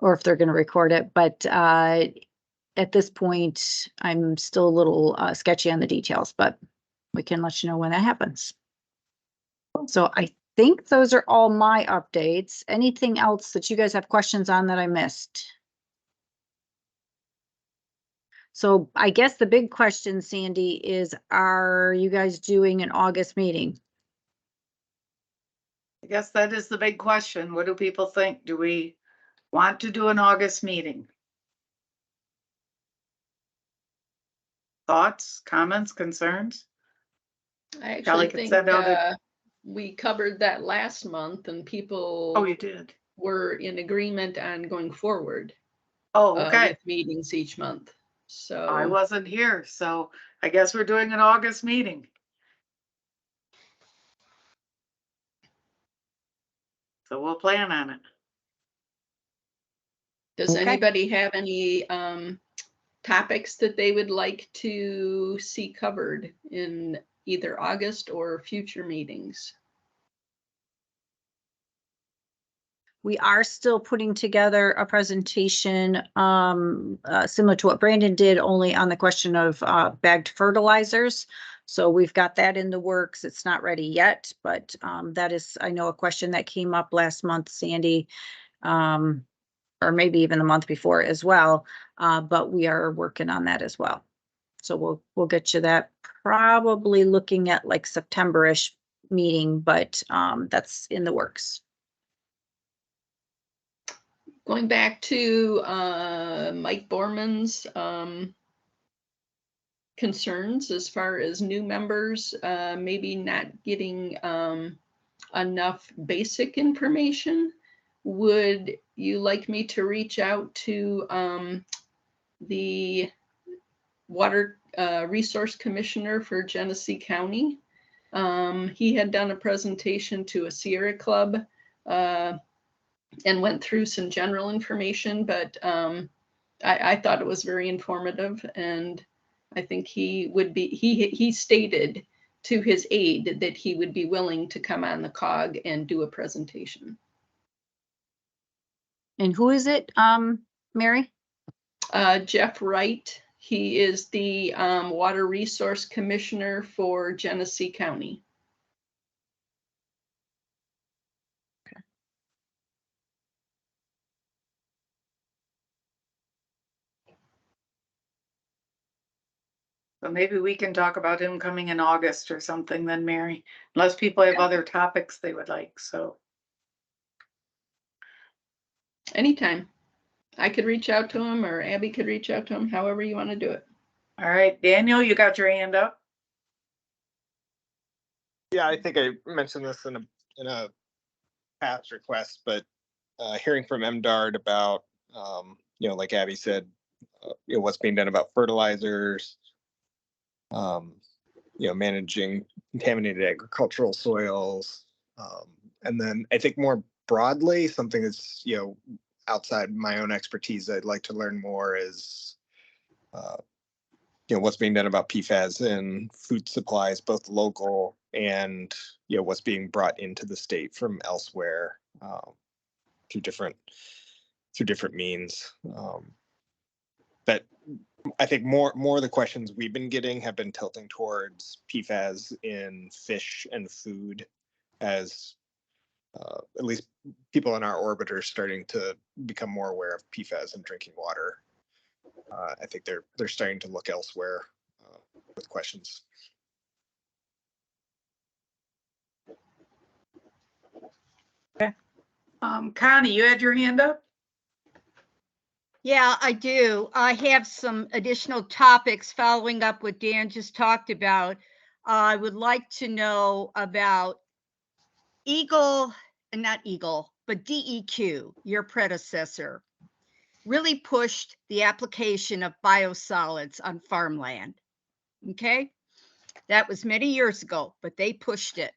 or if they're going to record it. But at this point, I'm still a little sketchy on the details, but we can let you know when that happens. So I think those are all my updates. Anything else that you guys have questions on that I missed? So I guess the big question, Sandy, is are you guys doing an August meeting? I guess that is the big question. What do people think? Do we want to do an August meeting? Thoughts, comments, concerns? I Kelly actually could think send out we covered that last month and people Oh, you did? were in agreement on going forward Oh, okay. with meetings each month. So I wasn't here, so I guess we're doing an August meeting. So we'll plan on it. does Okay. anybody have any topics that they would like to see covered in either August or future meetings? We are still putting together a presentation similar to what Brandon did, only on the question of bagged fertilizers. So we've got that in the works. It's not ready yet, but that is, I know, a question that came up last month, Sandy, or maybe even the month before as well. But we are working on that as well. So we'll get you that, probably looking at like September-ish meeting, but that's in the works. Going back to Mike Borman's concerns as far as new members, maybe not getting enough basic information. Would you like me to reach out to the Water Resource Commissioner for Genesee County? He had done a presentation to a Sierra Club and went through some general information, but I thought it was very informative, and I think he would be, he stated to his aide that he would be willing to come on the COG and do a presentation. And who is it, Mary? Jeff Wright. He is the Water Resource Commissioner for Genesee County. So maybe we can talk about him coming in August or something then, Mary, unless people have other topics they would like, so. Anytime. I could reach out to him, or Abby could reach out to him, however you want to do it. All right, Daniel, you got your hand up? Yeah, I think I mentioned this in a past request, but hearing from MDARD about, like Abby said, what's being done about fertilizers, managing contaminated agricultural soils. And then I think more broadly, something that's, outside my own expertise, I'd like to learn more is what's being done about PFAS in food supplies, both local and, what's being brought into the state from elsewhere through different means. But I think more of the questions we've been getting have been tilting towards PFAS in fish and food, as at least people in our orbit are starting to become more aware of PFAS in drinking water. I think they're starting to look elsewhere with questions. Connie, you had your hand up? Yeah, I do. I have some additional topics following up what Dan just talked about. I would like to know about not Eagle, but DEQ, your predecessor, really pushed the application of biosolids on farmland. Okay, that was many years ago, but they pushed it.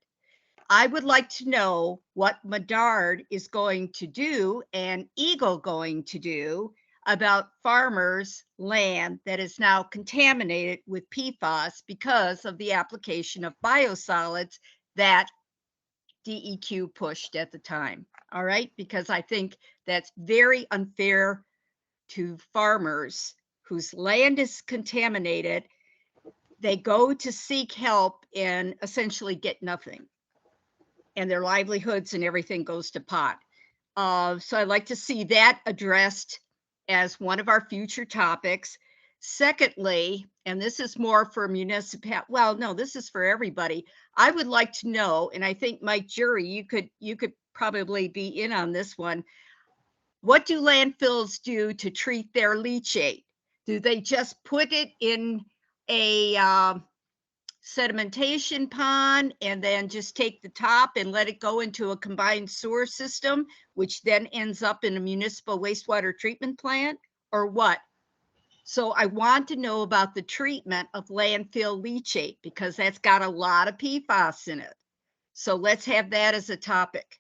I would like to know what Medard is going to do and Eagle going to do about farmers' land that is now contaminated with PFAS because of the application of biosolids that DEQ pushed at the time. All right, because I think that's very unfair to farmers whose land is contaminated. They go to seek help and essentially get nothing, and their livelihoods and everything goes to pot. So I'd like to see that addressed as one of our future topics. Secondly, and this is more for well, no, this is for everybody. I would like to know, and I think Mike Jury, you could probably be in on this one. What do landfills do to treat their leachate? Do they just put it in a sedimentation pond and then just take the top and let it go into a combined sewer system, which then ends up in a municipal wastewater treatment plant, or what? So I want to know about the treatment of landfill leachate, because that's got a lot of PFAS in it. So let's have that as a topic.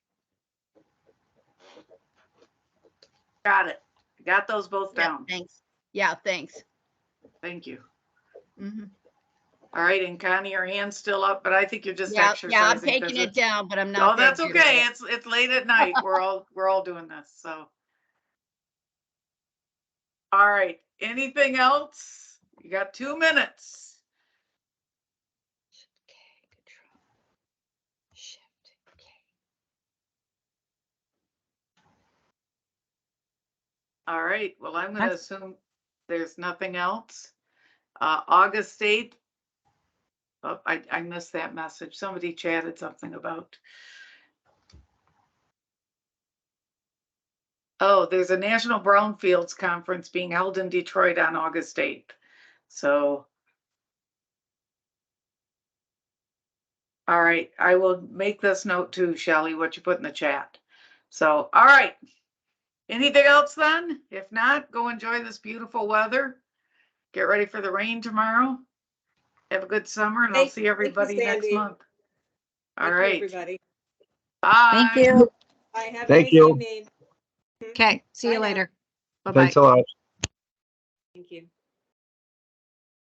Got it. Got those both down. Thanks. Yeah, thanks. Thank you. Mm-hmm. All right, and Connie, your hand's still up, but I think you're just exercising. Yeah, I'm taking it down, but I'm not. Oh, that's okay. It's late at night. We're all doing this. So, all right. Anything else? You got 2 minutes. All right. Well, I'm going to assume there's nothing else. August 8th. Oh, I missed that message. Somebody chatted something about. Oh, there's a National Brownfields Conference being held in Detroit on August 8th. So, all right, I will make this note too, Shelley, what you put in the chat. So, all right. Anything else then? If not, go enjoy this beautiful weather. Get ready for the rain tomorrow. Have a good summer, and I'll see everybody next month. All right. Everybody. Bye. Thank you. Bye. Have a Thank nice you. evening. Okay, see you Bye now. later. Bye-bye. Thanks a lot. Thank you.